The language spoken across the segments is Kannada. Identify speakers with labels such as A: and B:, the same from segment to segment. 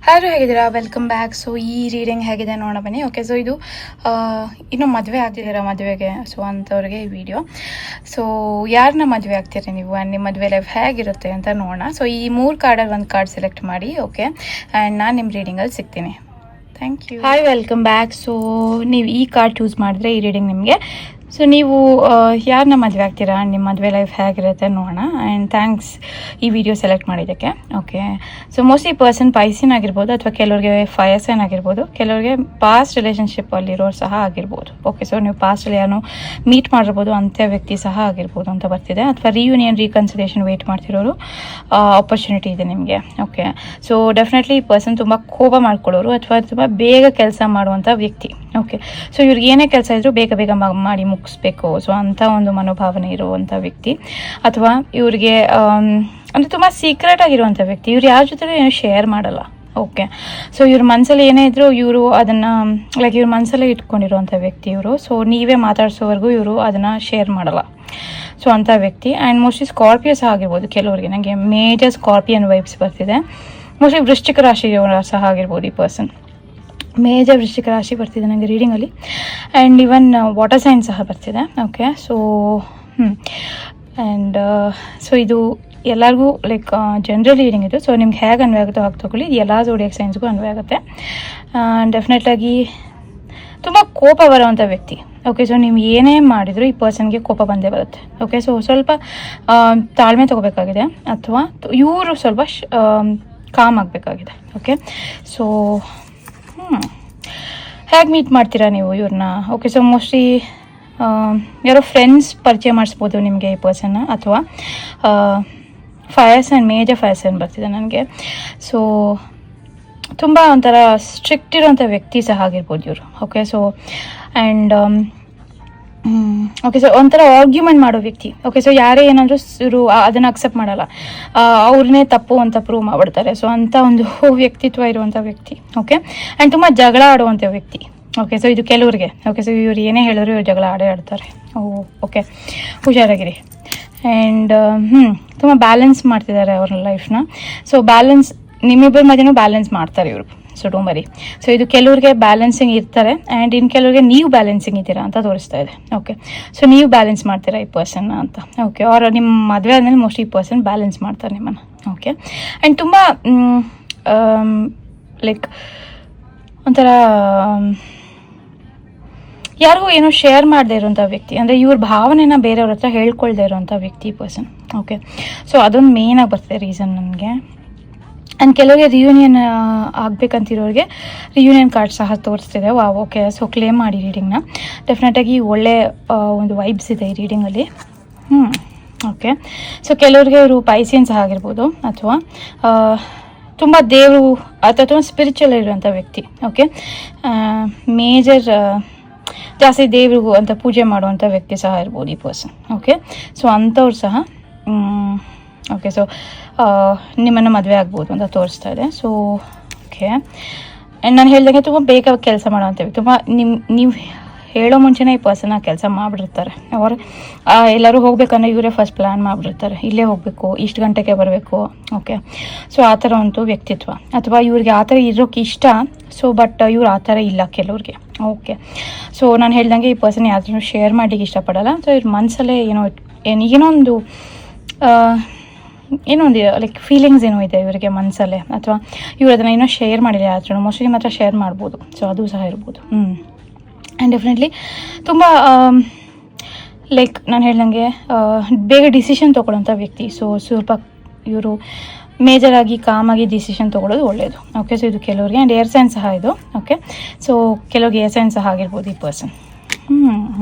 A: ಹಲೋ, ಹೇಗಿದ್ದೀರಾ? Welcome back. ಸೊ ಈ ರೀಡಿಂಗ್ ಹೇಗಿದೆ ನೋಡೋಣ ಬನ್ನಿ. ಓಕೆ, ಸೊ ಇದು ಇನ್ನೂ ಮದುವೆ ಆಗ್ತಿದ್ದೀರಾ, ಮದುವೆಗೆ ಸೊ ಅಂಥವ್ರಿಗೆ ಈ ವಿಡಿಯೋ. ಸೊ ಯಾರನ್ನ ಮದುವೆ ಆಗ್ತೀರಿ ನೀವು, ಆ್ಯಂಡ್ ನಿಮ್ಮ ಮದುವೆ ಲೈಫ್ ಹೇಗಿರುತ್ತೆ ಅಂತ ನೋಡೋಣ. ಸೊ ಈ 3 ಕಾರ್ಡಲ್ಲಿ ಒಂದು ಕಾರ್ಡ್ ಸೆಲೆಕ್ಟ್ ಮಾಡಿ. ಓಕೆ, ಆ್ಯಂಡ್ ನಾನು ನಿಮ್ಮ ರೀಡಿಂಗಲ್ಲಿ ಸಿಗ್ತೀನಿ. Thank you. Hi, welcome back. So ನೀವು ಈ ಕಾರ್ಡ್ ಚೂಸ್ ಮಾಡಿದ್ರೆ ಈ ರೀಡಿಂಗ್ ನಿಮಗೆ. ಸೊ ನೀವು ಯಾರನ್ನ ಮದುವೆ ಆಗ್ತೀರಾ, ನಿಮ್ಮ ಮದುವೆ ಲೈಫ್ ಹೇಗಿರುತ್ತೆ ನೋಡೋಣ. ಆ್ಯಂಡ್ ಥ್ಯಾಂಕ್ಸ್ ಈ ವಿಡಿಯೋ ಸೆಲೆಕ್ಟ್ ಮಾಡಿದ್ದಕ್ಕೆ. ಓಕೆ, ಸೊ ಮೋಸ್ಟ್ಲಿ ಪರ್ಸನ್ ಪೈಸಿನ್ ಆಗಿರ್ಬೋದು, ಅಥವಾ ಕೆಲವ್ರಿಗೆ ಫೈರ್ ಸೈನ್ ಆಗಿರ್ಬೋದು, ಕೆಲವ್ರಿಗೆ ಪಾಸ್ಟ್ ರಿಲೇಷನ್ಶಿಪ್ಪಲ್ಲಿರೋರು ಸಹ ಆಗಿರ್ಬೋದು. ಓಕೆ, ಸೊ ನೀವು ಪಾಸ್ಟಲ್ಲಿ ಯಾರು ಮೀಟ್ ಮಾಡಿರ್ಬೋದು, ಅಂಥ ವ್ಯಕ್ತಿ ಸಹ ಆಗಿರ್ಬೋದು ಅಂತ ಬರ್ತಿದೆ. ಅಥವಾ ರಿಯೂನಿಯನ್, ರೀಕನ್ಸಿಲೇಷನ್ ವೇಟ್ ಮಾಡ್ತಿರೋರು ಆಪರ್ಚುನಿಟಿ ಇದೆ ನಿಮಗೆ. ಓಕೆ, ಸೊ ಡೆಫಿನೆಟ್ಲಿ ಈ ಪರ್ಸನ್ ತುಂಬ ಕೋಪ ಮಾಡ್ಕೊಳ್ಳೋರು, ಅಥವಾ ತುಂಬ ಬೇಗ ಕೆಲಸ ಮಾಡುವಂಥ ವ್ಯಕ್ತಿ. ಓಕೆ, ಸೊ ಇವ್ರಿಗೆ ಏನೇ ಕೆಲಸ ಇದ್ರೂ ಬೇಗ ಬೇಗ ಮಾಡಿ ಮುಗಿಸ್ಬೇಕು, ಸೊ ಅಂಥ ಒಂದು ಮನೋಭಾವನೆ ಇರುವಂಥ ವ್ಯಕ್ತಿ. ಅಥವಾ ಇವ್ರಿಗೆ ಅಂದರೆ ತುಂಬ ಸೀಕ್ರೆಟ್ ಆಗಿರುವಂಥ ವ್ಯಕ್ತಿ. ಇವ್ರು ಯಾರ ಜೊತೆ ಏನು ಶೇರ್ ಮಾಡಲ್ಲ. ಓಕೆ, ಸೊ ಇವ್ರ ಮನಸ್ಸಲ್ಲಿ ಏನೇ ಇದ್ರೂ ಇವರು ಅದನ್ನು ಲೈಕ್ ಇವ್ರ ಮನಸ್ಸಲ್ಲೇ ಇಟ್ಕೊಂಡಿರುವಂಥ ವ್ಯಕ್ತಿ ಇವರು. ಸೊ ನೀವೇ ಮಾತಾಡ್ಸೋವರೆಗೂ ಇವರು ಅದನ್ನು ಶೇರ್ ಮಾಡಲ್ಲ. ಸೊ ಅಂಥ ವ್ಯಕ್ತಿ. ಆ್ಯಂಡ್ ಮೋಸ್ಟ್ಲಿ ಸ್ಕಾರ್ಪಿಯೋ ಸಹ ಆಗಿರ್ಬೋದು ಕೆಲವರಿಗೆ. ನನಗೆ ಮೇಜರ್ ಸ್ಕಾರ್ಪಿಯನ್ ವೈಬ್ಸ್ ಬರ್ತಿದೆ. ಮೋಸ್ಟ್ಲಿ ವೃಶ್ಚಿಕ ರಾಶಿ ಸಹ ಆಗಿರ್ಬೋದು ಈ ಪರ್ಸನ್. ಮೇಜರ್ ವೃಶ್ಚಿಕ ರಾಶಿ ಬರ್ತಿದೆ ನನಗೆ ರೀಡಿಂಗಲ್ಲಿ. ಆ್ಯಂಡ್ ಈವನ್ ವಾಟರ್ ಸೈನ್ ಸಹ ಬರ್ತಿದೆ. ಓಕೆ, ಸೊ ಆ್ಯಂಡ್ ಸೊ ಇದು ಎಲ್ಲರಿಗೂ ಲೈಕ್ ಜನರಲ್ ರೀಡಿಂಗ್ ಇದು. ಸೊ ನಿಮ್ಗೆ ಹೇಗೆ ಅನ್ವಯ ಆಗುತ್ತೋ ಹಾಗೆ ತೊಗೊಳ್ಳಿ. ಇದು ಎಲ್ಲ ಝೋಡಿಯಾಕ್ ಸೈನ್ಸ್ಗೂ ಅನ್ವಯ ಆಗುತ್ತೆ. ಡೆಫಿನೆಟ್ಲಾಗಿ ತುಂಬ ಕೋಪ ಬರೋವಂಥ ವ್ಯಕ್ತಿ. ಓಕೆ, ಸೊ ನೀವು ಏನೇ ಮಾಡಿದರೂ ಈ ಪರ್ಸನ್ಗೆ ಕೋಪ ಬಂದೇ ಬರುತ್ತೆ. ಓಕೆ, ಸೊ ಸ್ವಲ್ಪ ತಾಳ್ಮೆ ತೊಗೋಬೇಕಾಗಿದೆ, ಅಥವಾ ಇವರು ಸ್ವಲ್ಪ ಕಾಮ್ ಆಗಬೇಕಾಗಿದೆ. ಓಕೆ, ಸೊ ಹೇಗೆ ಮೀಟ್ ಮಾಡ್ತೀರಾ ನೀವು ಇವ್ರನ್ನ? ಓಕೆ, ಸೊ ಮೋಸ್ಟ್ಲಿ ಯಾರೋ ಫ್ರೆಂಡ್ಸ್ ಪರಿಚಯ ಮಾಡಿಸ್ಬೋದು ನಿಮಗೆ ಈ ಪರ್ಸನ್ನ, ಅಥವಾ fire sign, major fire sign ಬರ್ತಿದೆ ನನಗೆ. ಸೊ ತುಂಬ ಒಂಥರ ಸ್ಟ್ರಿಕ್ಟ್ ಇರೋಂಥ ವ್ಯಕ್ತಿ ಸಹ ಆಗಿರ್ಬೋದು ಇವರು. Okay, so and okay, so ಒಂಥರ ಆರ್ಗ್ಯುಮೆಂಟ್ ಮಾಡೋ ವ್ಯಕ್ತಿ. ಓಕೆ, ಸೊ ಯಾರೇ ಏನಾದರೂ ಇವರು ಅದನ್ನು ಅಕ್ಸೆಪ್ಟ್ ಮಾಡಲ್ಲ, ಅವ್ರನ್ನೇ ತಪ್ಪು ಅಂತ ಪ್ರೂವ್ ಮಾಡಿಬಿಡ್ತಾರೆ. ಸೊ ಅಂಥ ಒಂದು ವ್ಯಕ್ತಿತ್ವ ಇರುವಂಥ ವ್ಯಕ್ತಿ. ಓಕೆ, ಆ್ಯಂಡ್ ತುಂಬ ಜಗಳ ಆಡುವಂಥ ವ್ಯಕ್ತಿ. ಓಕೆ, ಸೊ ಇದು ಕೆಲವ್ರಿಗೆ. ಓಕೆ, ಸೊ ಇವ್ರು ಏನೇ ಹೇಳಿದ್ರು ಇವ್ರು ಜಗಳ ಆಡ್ತಾರೆ. ಓಕೆ, ಹುಷಾರಾಗಿರಿ. ಆ್ಯಂಡ್ ತುಂಬ ಬ್ಯಾಲೆನ್ಸ್ ಮಾಡ್ತಿದ್ದಾರೆ ಅವ್ರ ಲೈಫ್ನ. ಸೊ ಬ್ಯಾಲೆನ್ಸ್ ನಿಮ್ಮಿಬ್ಬರ ಮಧ್ಯೆನೂ ಬ್ಯಾಲೆನ್ಸ್ ಮಾಡ್ತಾರೆ ಇವರು. So don't worry. ಸೊ ಇದು ಕೆಲವ್ರಿಗೆ ಬ್ಯಾಲೆನ್ಸಿಂಗ್ ಇರ್ತಾರೆ, ಆ್ಯಂಡ್ ಇನ್ನು ಕೆಲವ್ರಿಗೆ ನೀವು ಬ್ಯಾಲೆನ್ಸಿಂಗ್ ಇದ್ದೀರಾ ಅಂತ ತೋರಿಸ್ತಾ ಇದೆ. ಓಕೆ, ಸೊ ನೀವು ಬ್ಯಾಲೆನ್ಸ್ ಮಾಡ್ತೀರಾ ಈ ಪರ್ಸನ್ನ ಅಂತ. ಓಕೆ, ಅವ್ರು ನಿಮ್ಮ ಮದುವೆ ಆದಮೇಲೆ ಮೋಸ್ಟ್ಲಿ ಈ ಪರ್ಸನ್ ಬ್ಯಾಲೆನ್ಸ್ ಮಾಡ್ತಾರೆ ನಿಮ್ಮನ್ನು. ಓಕೆ, ಆ್ಯಂಡ್ ತುಂಬ ಲೈಕ್ ಒಂಥರ ಯಾರಿಗೂ ಏನೋ ಶೇರ್ ಮಾಡದೇ ಇರೋಂಥ ವ್ಯಕ್ತಿ. ಅಂದರೆ ಇವ್ರ ಭಾವನೆನ ಬೇರೆಯವ್ರ ಹತ್ರ ಹೇಳ್ಕೊಳ್ದೇ ಇರೋಂಥ ವ್ಯಕ್ತಿ ಪರ್ಸನ್. ಓಕೆ, ಸೊ ಅದೊಂದು ಮೇಯ್ನಾಗಿ ಬರ್ತದೆ ರೀಸನ್ ನನಗೆ. ಆ್ಯಂಡ್ ಕೆಲವರಿಗೆ ರಿಯೂನಿಯನ್ ಆಗಬೇಕಂತಿರೋರಿಗೆ ರಿಯೂನಿಯನ್ ಕಾರ್ಡ್ ಸಹ ತೋರಿಸ್ತಿದೆ. ಓಕೆ, ಸೊ ಕ್ಲೇಮ್ ಮಾಡಿ ರೀಡಿಂಗ್ನ. ಡೆಫಿನೆಟಾಗಿ ಒಳ್ಳೆ ಒಂದು ವೈಬ್ಸ್ ಇದೆ ಈ ರೀಡಿಂಗಲ್ಲಿ. ಓಕೆ, ಸೊ ಕೆಲವ್ರಿಗೆ ಇವರು ಪೈಸಿಯನ್ ಸಹ ಆಗಿರ್ಬೋದು, ಅಥವಾ ತುಂಬ ದೇವರು ಅಥವಾ ತುಂಬ ಸ್ಪಿರಿಚುವಲ್ ಇರುವಂಥ ವ್ಯಕ್ತಿ. ಓಕೆ, ಮೇಜರ್ ಜಾಸ್ತಿ ದೇವ್ರಿಗೂ ಅಂತ ಪೂಜೆ ಮಾಡುವಂಥ ವ್ಯಕ್ತಿ ಸಹ ಇರ್ಬೋದು ಈ ಪರ್ಸನ್. ಓಕೆ, ಸೊ ಅಂಥವ್ರು ಸಹ ಓಕೆ, ಸೊ ನಿಮ್ಮನ್ನು ಮದುವೆ ಆಗ್ಬೋದು ಅಂತ ತೋರಿಸ್ತಾ ಇದೆ. ಸೊ ಓಕೆ, ಆ್ಯಂಡ್ ನಾನು ಹೇಳಿದಂಗೆ ತುಂಬ ಬೇಗ ಕೆಲಸ ಮಾಡೋವಂಥವ್ರು. ತುಂಬ ನೀವು ಹೇಳೋ ಮುಂಚೆನೇ ಈ ಪರ್ಸನ್ ಆ ಕೆಲಸ ಮಾಡಿಬಿಡ್ತಾರೆ. ಅವರು ಎಲ್ಲರೂ ಹೋಗ್ಬೇಕಂದ್ರೆ ಇವರೇ ಫಸ್ಟ್ ಪ್ಲ್ಯಾನ್ ಮಾಡಿಬಿಡ್ತಾರೆ. ಇಲ್ಲೇ ಹೋಗಬೇಕು, ಇಷ್ಟು ಗಂಟೆಗೆ ಬರಬೇಕು. ಓಕೆ, ಸೊ ಆ ಥರ ಒಂದು ವ್ಯಕ್ತಿತ್ವ. ಅಥವಾ ಇವ್ರಿಗೆ ಆ ಥರ ಇರೋಕ್ಕೆ ಇಷ್ಟ, ಸೊ ಬಟ್ ಇವ್ರು ಆ ಥರ ಇಲ್ಲ ಕೆಲವ್ರಿಗೆ. ಓಕೆ, ಸೊ ನಾನು ಹೇಳ್ದಂಗೆ ಈ ಪರ್ಸನ್ ಯಾವ್ದನ್ನು ಶೇರ್ ಮಾಡಲಿಕ್ಕೆ ಇಷ್ಟಪಡಲ್ಲ. ಸೊ ಇವ್ರ ಮನಸ್ಸಲ್ಲೇ ಏನೋ ಒಂದು ಲೈಕ್ ಫೀಲಿಂಗ್ಸ್ ಏನೋ ಇದೆ ಇವರಿಗೆ ಮನಸ್ಸಲ್ಲೇ, ಅಥವಾ ಇವ್ರು ಅದನ್ನು ಏನೋ ಶೇರ್ ಮಾಡಿಲ್ಲ ಯಾರು. ಮೋಸ್ಟ್ಲಿ ಮಾತ್ರ ಶೇರ್ ಮಾಡ್ಬೋದು. ಸೊ ಅದು ಸಹ ಇರ್ಬೋದು. ಆ್ಯಂಡ್ ಡೆಫಿನೆಟ್ಲಿ ತುಂಬ ಲೈಕ್ ನಾನು ಹೇಳ್ದಂಗೆ ಬೇಗ ಡಿಸಿಷನ್ ತೊಗೊಳ್ಳೋಂಥ ವ್ಯಕ್ತಿ. ಸೊ ಸ್ವಲ್ಪ ಇವರು ಮೇಜರಾಗಿ ಕಾಮಾಗಿ ಡಿಸಿಷನ್ ತೊಗೊಳ್ಳೋದು ಒಳ್ಳೆಯದು. ಓಕೆ, ಸೊ ಇದು ಕೆಲವ್ರಿಗೆ. ಆ್ಯಂಡ್ ಏರ್ ಸೈನ್ ಸಹ ಇದು. ಓಕೆ, ಸೊ ಕೆಲವ್ರಿಗೆ ಏರ್ ಸೈನ್ ಸಹ ಆಗಿರ್ಬೋದು ಈ ಪರ್ಸನ್.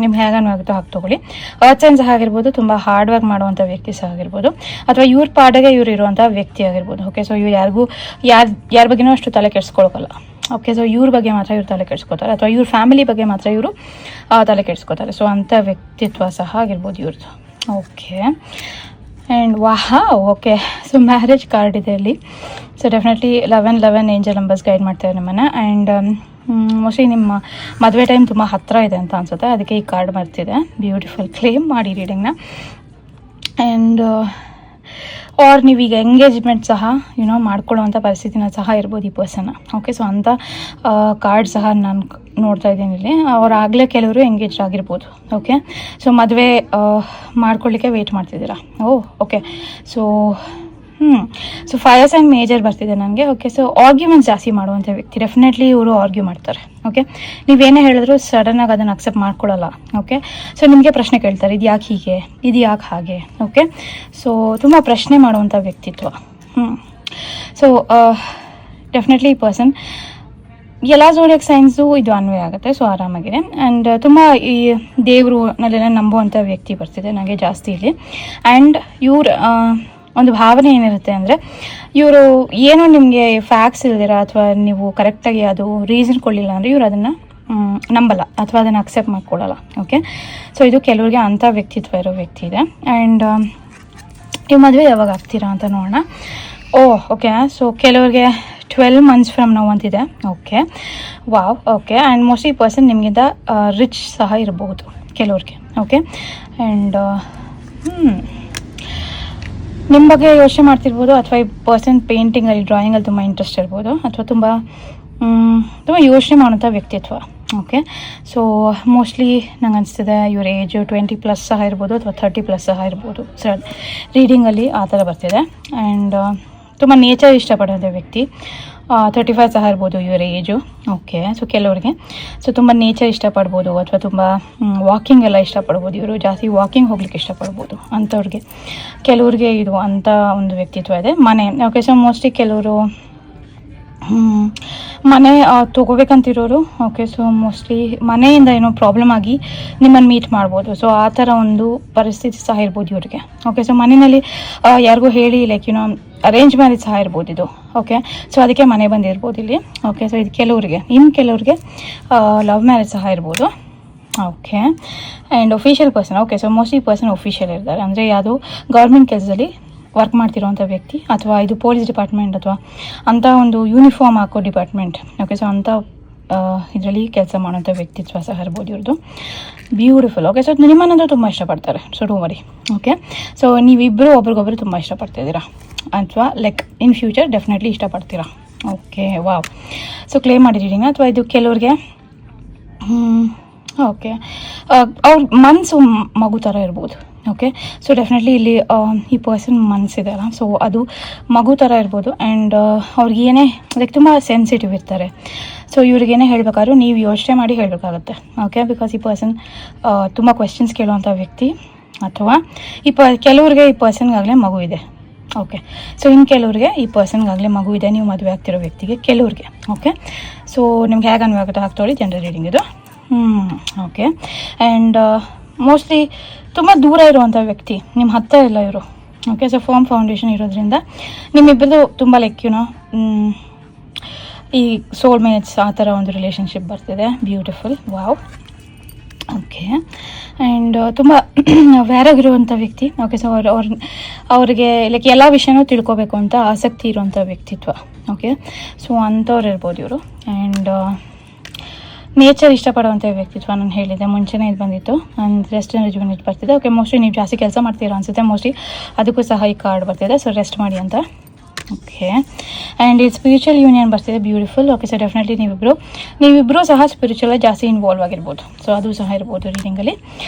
A: ನಿಮ್ಗೆ ಹೇಗನ್ನು ಆಗುತ್ತೋ ಹಾಗೆ ತೊಗೊಳ್ಳಿ. ಅರ್ತ್ ಸೈನ್ ಸಹ ಆಗಿರ್ಬೋದು, ತುಂಬ ಹಾರ್ಡ್ ವರ್ಕ್ ಮಾಡುವಂಥ ವ್ಯಕ್ತಿ ಸಹ ಆಗಿರ್ಬೋದು, ಅಥವಾ ಇವ್ರ ಪಾಡಿಗೆ ಇವ್ರು ಇರುವಂಥ ವ್ಯಕ್ತಿ ಆಗಿರ್ಬೋದು. ಓಕೆ, ಸೊ ಇವ್ರು ಯಾರ ಬಗ್ಗೆನೂ ಅಷ್ಟು ತಲೆ ಕೆಡಿಸ್ಕೊಳಲ್ಲ. ಓಕೆ, ಸೊ ಇವ್ರ ಬಗ್ಗೆ ಮಾತ್ರ ಇವ್ರು ತಲೆ ಕೆಡಿಸ್ಕೋತಾರೆ, ಅಥವಾ ಇವ್ರ ಫ್ಯಾಮಿಲಿ ಬಗ್ಗೆ ಮಾತ್ರ ಇವರು ತಲೆ ಕೆಡಿಸ್ಕೋತಾರೆ. ಸೊ ಅಂಥ ವ್ಯಕ್ತಿತ್ವ ಸಹ ಆಗಿರ್ಬೋದು ಇವ್ರದ್ದು. Okay, and okay, so marriage card ಇದೆ ಇಲ್ಲಿ. So definitely 11 angel numbers guide ಮಾಡ್ತಾರೆ ನಿಮ್ಮನ್ನು. ಆ್ಯಂಡ್ ಮೋಸ್ಟ್ಲಿ ನಿಮ್ಮ ಮದುವೆ ಟೈಮ್ ತುಂಬ ಹತ್ತಿರ ಇದೆ ಅಂತ ಅನ್ಸುತ್ತೆ, ಅದಕ್ಕೆ ಈ ಕಾರ್ಡ್ ಬರ್ತಿದೆ. ಬ್ಯೂಟಿಫುಲ್. ಕ್ಲೇಮ್ ಮಾಡಿ ರೀಡಿಂಗ್ನ. ಆ್ಯಂಡ್ ಆರ್ ನೀವೀಗ ಎಂಗೇಜ್ಮೆಂಟ್ ಸಹ ಮಾಡ್ಕೊಳ್ಳೋವಂಥ ಪರಿಸ್ಥಿತಿನ ಸಹ ಇರ್ಬೋದು ಈ ಪರ್ಸನ್. ಓಕೆ, ಸೊ ಅಂಥ ಕಾರ್ಡ್ ಸಹ ನಾನು ನೋಡ್ತಾ ಇದ್ದೀನಿ ಇಲ್ಲಿ. ಅವರಾಗಲೇ ಕೆಲವರು ಎಂಗೇಜ್ ಆಗಿರ್ಬೋದು. ಓಕೆ, ಸೊ ಮದುವೆ ಮಾಡ್ಕೊಳ್ಳಿಕ್ಕೆ ವೆಯ್ಟ್ ಮಾಡ್ತಿದ್ದೀರಾ. Okay, so fires and major ಬರ್ತಿದೆ ನನಗೆ. ಓಕೆ, ಸೊ ಆರ್ಗ್ಯುಮೆಂಟ್ಸ್ ಜಾಸ್ತಿ ಮಾಡುವಂಥ ವ್ಯಕ್ತಿ. ಡೆಫಿನೆಟ್ಲಿ ಇವರು ಆರ್ಗ್ಯೂ ಮಾಡ್ತಾರೆ. ಓಕೆ, ನೀವೇನೇ ಹೇಳಿದ್ರು ಸಡನ್ನಾಗಿ ಅದನ್ನು ಅಕ್ಸೆಪ್ಟ್ ಮಾಡ್ಕೊಳ್ಳಲ್ಲ. ಓಕೆ, ಸೊ ನಿಮಗೆ ಪ್ರಶ್ನೆ ಕೇಳ್ತಾರೆ, ಇದು ಯಾಕೆ ಹೀಗೆ, ಇದು ಯಾಕೆ ಹಾಗೆ. ಓಕೆ, ಸೊ ತುಂಬ ಪ್ರಶ್ನೆ ಮಾಡುವಂಥ ವ್ಯಕ್ತಿತ್ವ. ಸೊ ಡೆಫಿನೆಟ್ಲಿ ಈ ಪರ್ಸನ್ ಎಲ್ಲ ಜೋಡಿಯಕ್ ಸೈನ್ಸು ಇದು ಅನ್ವಯ ಆಗುತ್ತೆ. ಸೊ ಆರಾಮಾಗಿದೆ. ಆ್ಯಂಡ್ ತುಂಬ ಈ ದೇವರು ನಲ್ಲೆಲ್ಲ ನಂಬುವಂಥ ವ್ಯಕ್ತಿ ಬರ್ತಿದೆ ನನಗೆ ಜಾಸ್ತಿ ಇಲ್ಲಿ. ಆ್ಯಂಡ್ ಇವ್ರ ಒಂದು ಭಾವನೆ ಏನಿರುತ್ತೆ ಅಂದರೆ, ಇವರು ಏನೋ ನಿಮಗೆ ಫ್ಯಾಕ್ಟ್ಸ್ ಇಲ್ದಿರ ಅಥವಾ ನೀವು ಕರೆಕ್ಟಾಗಿ ಅದು ರೀಸನ್ ಕೊಡಲಿಲ್ಲ ಅಂದರೆ ಇವರು ಅದನ್ನು ನಂಬಲ್ಲ ಅಥವಾ ಅದನ್ನು ಅಕ್ಸೆಪ್ಟ್ ಮಾಡ್ಕೊಳ್ಳಲ್ಲ. ಓಕೆ, ಸೊ ಇದು ಕೆಲವರಿಗೆ ಅಂಥ ವ್ಯಕ್ತಿತ್ವ ಇರೋ ವ್ಯಕ್ತಿ ಇದೆ. ಆ್ಯಂಡ್ ನೀವು ಮದುವೆ ಯಾವಾಗ ಆಗ್ತೀರಾ ಅಂತ ನೋಡೋಣ. ಓಕೆ, ಸೊ ಕೆಲವರಿಗೆ 12 months ಫ್ರಮ್ ನೌ ಅಂತಿದೆ. Okay, wow. Okay, and mostly ಈ ಪರ್ಸನ್ ನಿಮಗಿಂತ ರಿಚ್ ಸಹ ಇರಬಹುದು ಕೆಲವ್ರಿಗೆ. ಓಕೆ, ಆ್ಯಂಡ್ ನಿಮ್ಮ ಬಗ್ಗೆ ಯೋಚನೆ ಮಾಡ್ತಿರ್ಬೋದು, ಅಥವಾ ಈ ಪರ್ಸನ್ ಪೇಂಟಿಂಗಲ್ಲಿ ಡ್ರಾಯಿಂಗಲ್ಲಿ ತುಂಬ ಇಂಟ್ರೆಸ್ಟ್ ಇರ್ಬೋದು, ಅಥವಾ ತುಂಬ ಯೋಚನೆ ಮಾಡೋಂಥ ವ್ಯಕ್ತಿತ್ವ. ಓಕೆ, ಸೊ ಮೋಸ್ಟ್ಲಿ ನಂಗೆ ಅನಿಸ್ತಿದೆ ಇವ್ರ ಏಜು 20+ ಸಹ ಇರ್ಬೋದು ಅಥವಾ 30+ ಸಹ ಇರ್ಬೋದು. ಸರ್ ರೀಡಿಂಗಲ್ಲಿ ಆ ಥರ ಬರ್ತಿದೆ. ಆ್ಯಂಡ್ ತುಂಬ ನೇಚರ್ ಇಷ್ಟಪಡೋಂಥ ವ್ಯಕ್ತಿ. 35 ಸಹ ಇರ್ಬೋದು ಇವರ ಏಜು. ಓಕೆ, ಸೊ ಕೆಲವ್ರಿಗೆ ಸೊ ತುಂಬ ನೇಚರ್ ಇಷ್ಟಪಡ್ಬೋದು ಅಥವಾ ತುಂಬ ವಾಕಿಂಗ್ ಎಲ್ಲ ಇಷ್ಟಪಡ್ಬೋದು. ಇವರು ಜಾಸ್ತಿ ವಾಕಿಂಗ್ ಹೋಗ್ಲಿಕ್ಕೆ ಇಷ್ಟಪಡ್ಬೋದು ಅಂಥವ್ರಿಗೆ. ಕೆಲವ್ರಿಗೆ ಇದು ಅಂಥ ಒಂದು ವ್ಯಕ್ತಿತ್ವ ಇದೆ. ಮನೆ. ಓಕೆ, ಸೊ ಮೋಸ್ಟ್ಲಿ ಕೆಲವರು ಮನೆ ತೊಗೋಬೇಕಂತಿರೋರು. ಓಕೆ, ಸೊ ಮೋಸ್ಟ್ಲಿ ಮನೆಯಿಂದ ಏನೋ ಪ್ರಾಬ್ಲಮ್ ಆಗಿ ನಿಮ್ಮನ್ನು ಮೀಟ್ ಮಾಡ್ಬೋದು. ಸೊ ಆ ಥರ ಒಂದು ಪರಿಸ್ಥಿತಿ ಸಹ ಇರ್ಬೋದು ಇವ್ರಿಗೆ. ಓಕೆ, ಸೊ ಮನೆಯಲ್ಲಿ ಯಾರಿಗೂ ಹೇಳಿ ಲೈಕ್ ಅರೇಂಜ್ ಮ್ಯಾರೇಜ್ ಸಹ ಇರ್ಬೋದು ಇದು. ಓಕೆ, ಸೊ ಅದಕ್ಕೆ ಮನೆ ಬಂದಿರ್ಬೋದು ಇಲ್ಲಿ. ಓಕೆ, ಸೊ ಇದು ಕೆಲವ್ರಿಗೆ. ಇನ್ನು ಕೆಲವ್ರಿಗೆ ಲವ್ ಮ್ಯಾರೇಜ್ ಸಹ ಇರ್ಬೋದು. Okay, and official person. Okay, so mostly person official ಇರ್ತಾರೆ. ಅಂದರೆ ಯಾವುದು ಗೌರ್ಮೆಂಟ್ ಕೆಲಸದಲ್ಲಿ ವರ್ಕ್ ಮಾಡ್ತಿರೋವಂಥ ವ್ಯಕ್ತಿ, ಅಥವಾ ಇದು ಪೊಲೀಸ್ ಡಿಪಾರ್ಟ್ಮೆಂಟ್ ಅಥವಾ ಅಂಥ ಒಂದು ಯೂನಿಫಾರ್ಮ್ ಹಾಕೋ ಡಿಪಾರ್ಟ್ಮೆಂಟ್. ಓಕೆ, ಸೊ ಅಂಥ ಇದರಲ್ಲಿ ಕೆಲಸ ಮಾಡೋಂಥ ವ್ಯಕ್ತಿತ್ವ ಸಹ ಇರ್ಬೋದು ಇವ್ರದ್ದು. ಬ್ಯೂಟಿಫುಲ್. ಓಕೆ, ಸೊ ನಿಮ್ಮನ್ನಂದ್ರೆ ತುಂಬ ಇಷ್ಟಪಡ್ತಾರೆ. So don't worry. Okay, so ನೀವಿಬ್ಬರು ಒಬ್ರಿಗೊಬ್ರು ತುಂಬ ಇಷ್ಟಪಡ್ತಿದ್ದೀರಾ ಅಥವಾ ಲೈಕ್ ಇನ್ ಫ್ಯೂಚರ್ ಡೆಫಿನೆಟ್ಲಿ ಇಷ್ಟಪಡ್ತೀರಾ. Okay, wow. ಸೊ ಕ್ಲೇಮ್ ಮಾಡಿ ರೀಡಿಂಗ್. ಅಥವಾ ಇದು ಕೆಲವ್ರಿಗೆ ಓಕೆ ಅವ್ರ ಮನಸ್ಸು ಮಗು ಥರ ಇರ್ಬೋದು. ಓಕೆ, ಸೊ ಡೆಫಿನೆಟ್ಲಿ ಇಲ್ಲಿ ಈ ಪರ್ಸನ್ ಮನಸ್ಸಿದೆ ಅಲ್ಲ, ಸೊ ಅದು ಮಗು ಥರ ಇರ್ಬೋದು. ಆ್ಯಂಡ್ ಅವ್ರಿಗೇನೇ ಲೈಕ್ ತುಂಬ ಸೆನ್ಸಿಟಿವ್ ಇರ್ತಾರೆ. ಸೊ ಇವ್ರಿಗೇನೇ ಹೇಳ್ಬೇಕಾದ್ರೂ ನೀವು ಯೋಚನೆ ಮಾಡಿ ಹೇಳಬೇಕಾಗತ್ತೆ. ಓಕೆ, ಬಿಕಾಸ್ ಈ ಪರ್ಸನ್ ತುಂಬ ಕ್ವೆಶ್ಚನ್ಸ್ ಕೇಳುವಂಥ ವ್ಯಕ್ತಿ. ಅಥವಾ ಕೆಲವ್ರಿಗೆ ಈ ಪರ್ಸನ್ಗಾಗಲೇ ಮಗು ಇದೆ. ಓಕೆ, ಸೊ ಇನ್ನು ಕೆಲವ್ರಿಗೆ ಈ ಪರ್ಸನ್ಗಾಗಲೇ ಮಗು ಇದೆ ನೀವು ಮದುವೆ ಆಗ್ತಿರೋ ವ್ಯಕ್ತಿಗೆ. ಕೆಲವ್ರಿಗೆ. ಓಕೆ, ಸೊ ನಿಮ್ಗೆ ಹೇಗೆ ಅನ್ವಯ ಆಗುತ್ತೆ ಹಾಕ್ತೊಳ್ಳಿ. ಜನರಲ್ ರೀಡಿಂಗ್ ಇದು. ಓಕೆ, ಆ್ಯಂಡ್ ಮೋಸ್ಟ್ಲಿ ತುಂಬ ದೂರ ಇರುವಂಥ ವ್ಯಕ್ತಿ, ನಿಮ್ಮ ಹತ್ತಿರ ಇಲ್ಲ ಇವರು. ಓಕೆ, ಸೊ ಫರ್ಮ್ ಫೌಂಡೇಶನ್ ಇರೋದ್ರಿಂದ ನಿಮ್ಮಿಬ್ಬರದು ತುಂಬ ಲೈಕ್ ಈ ಸೋಲ್ಮೇಟ್ಸ್ ಆ ಥರ ಒಂದು ರಿಲೇಷನ್ಶಿಪ್ ಬರ್ತಿದೆ. ಬ್ಯೂಟಿಫುಲ್. ವಾವ್. ಓಕೆ, ಆ್ಯಂಡ್ ತುಂಬ ವ್ಯಾರಾಗಿರುವಂಥ ವ್ಯಕ್ತಿ. ಓಕೆ, ಸೊ ಅವ್ರಿಗೆ ಲೈಕ್ ಎಲ್ಲ ವಿಷಯನೂ ತಿಳ್ಕೊಬೇಕು ಅಂತ ಆಸಕ್ತಿ ಇರುವಂಥ ವ್ಯಕ್ತಿತ್ವ. ಓಕೆ, ಸೊ ಅಂಥವ್ರು ಇರ್ಬೋದು ಇವರು. ಆ್ಯಂಡ್ ನೇಚರ್ ಇಷ್ಟಪಡುವಂಥ ವ್ಯಕ್ತಿತ್ವ ನಾನು ಹೇಳಿದೆ ಮುಂಚೆನೇ ಇದು ಬಂದಿತ್ತು. ಆ್ಯಂಡ್ ರೆಸ್ಟ್ ಆ್ಯಂಡ್ ರಿಜುವಿನೇಟ್ ಬರ್ತಿದೆ. ಓಕೆ, ಮೋಸ್ಟ್ಲಿ ನೀವು ಜಾಸ್ತಿ ಕೆಲಸ ಮಾಡ್ತೀರಾ ಅನಿಸುತ್ತೆ. ಮೋಸ್ಟ್ಲಿ ಅದಕ್ಕೂ ಸಹ ಈ ಕಾರ್ಡ್ ಬರ್ತಿದೆ. ಸೊ ರೆಸ್ಟ್ ಮಾಡಿ ಅಂತ. ಓಕೆ, ಆ್ಯಂಡ್ ಇದು ಸ್ಪಿರಿಚುವಲ್ ಯೂನಿಯನ್ ಬರ್ತಿದೆ. ಬ್ಯೂಟಿಫುಲ್. ಓಕೆ, ಸೊ ಡೆಫಿನೆಟ್ಲಿ ನೀವಿಬ್ಬರು ಸಹ ಸ್ಪಿರಿಚುವಲಾಗಿ ಜಾಸ್ತಿ ಇನ್ವಾಲ್ವ್ ಆಗಿರ್ಬೋದು. ಸೊ ಅದು ಸಹ ಇರ್ಬೋದು ರೀಡಿಂಗಲ್ಲಿ.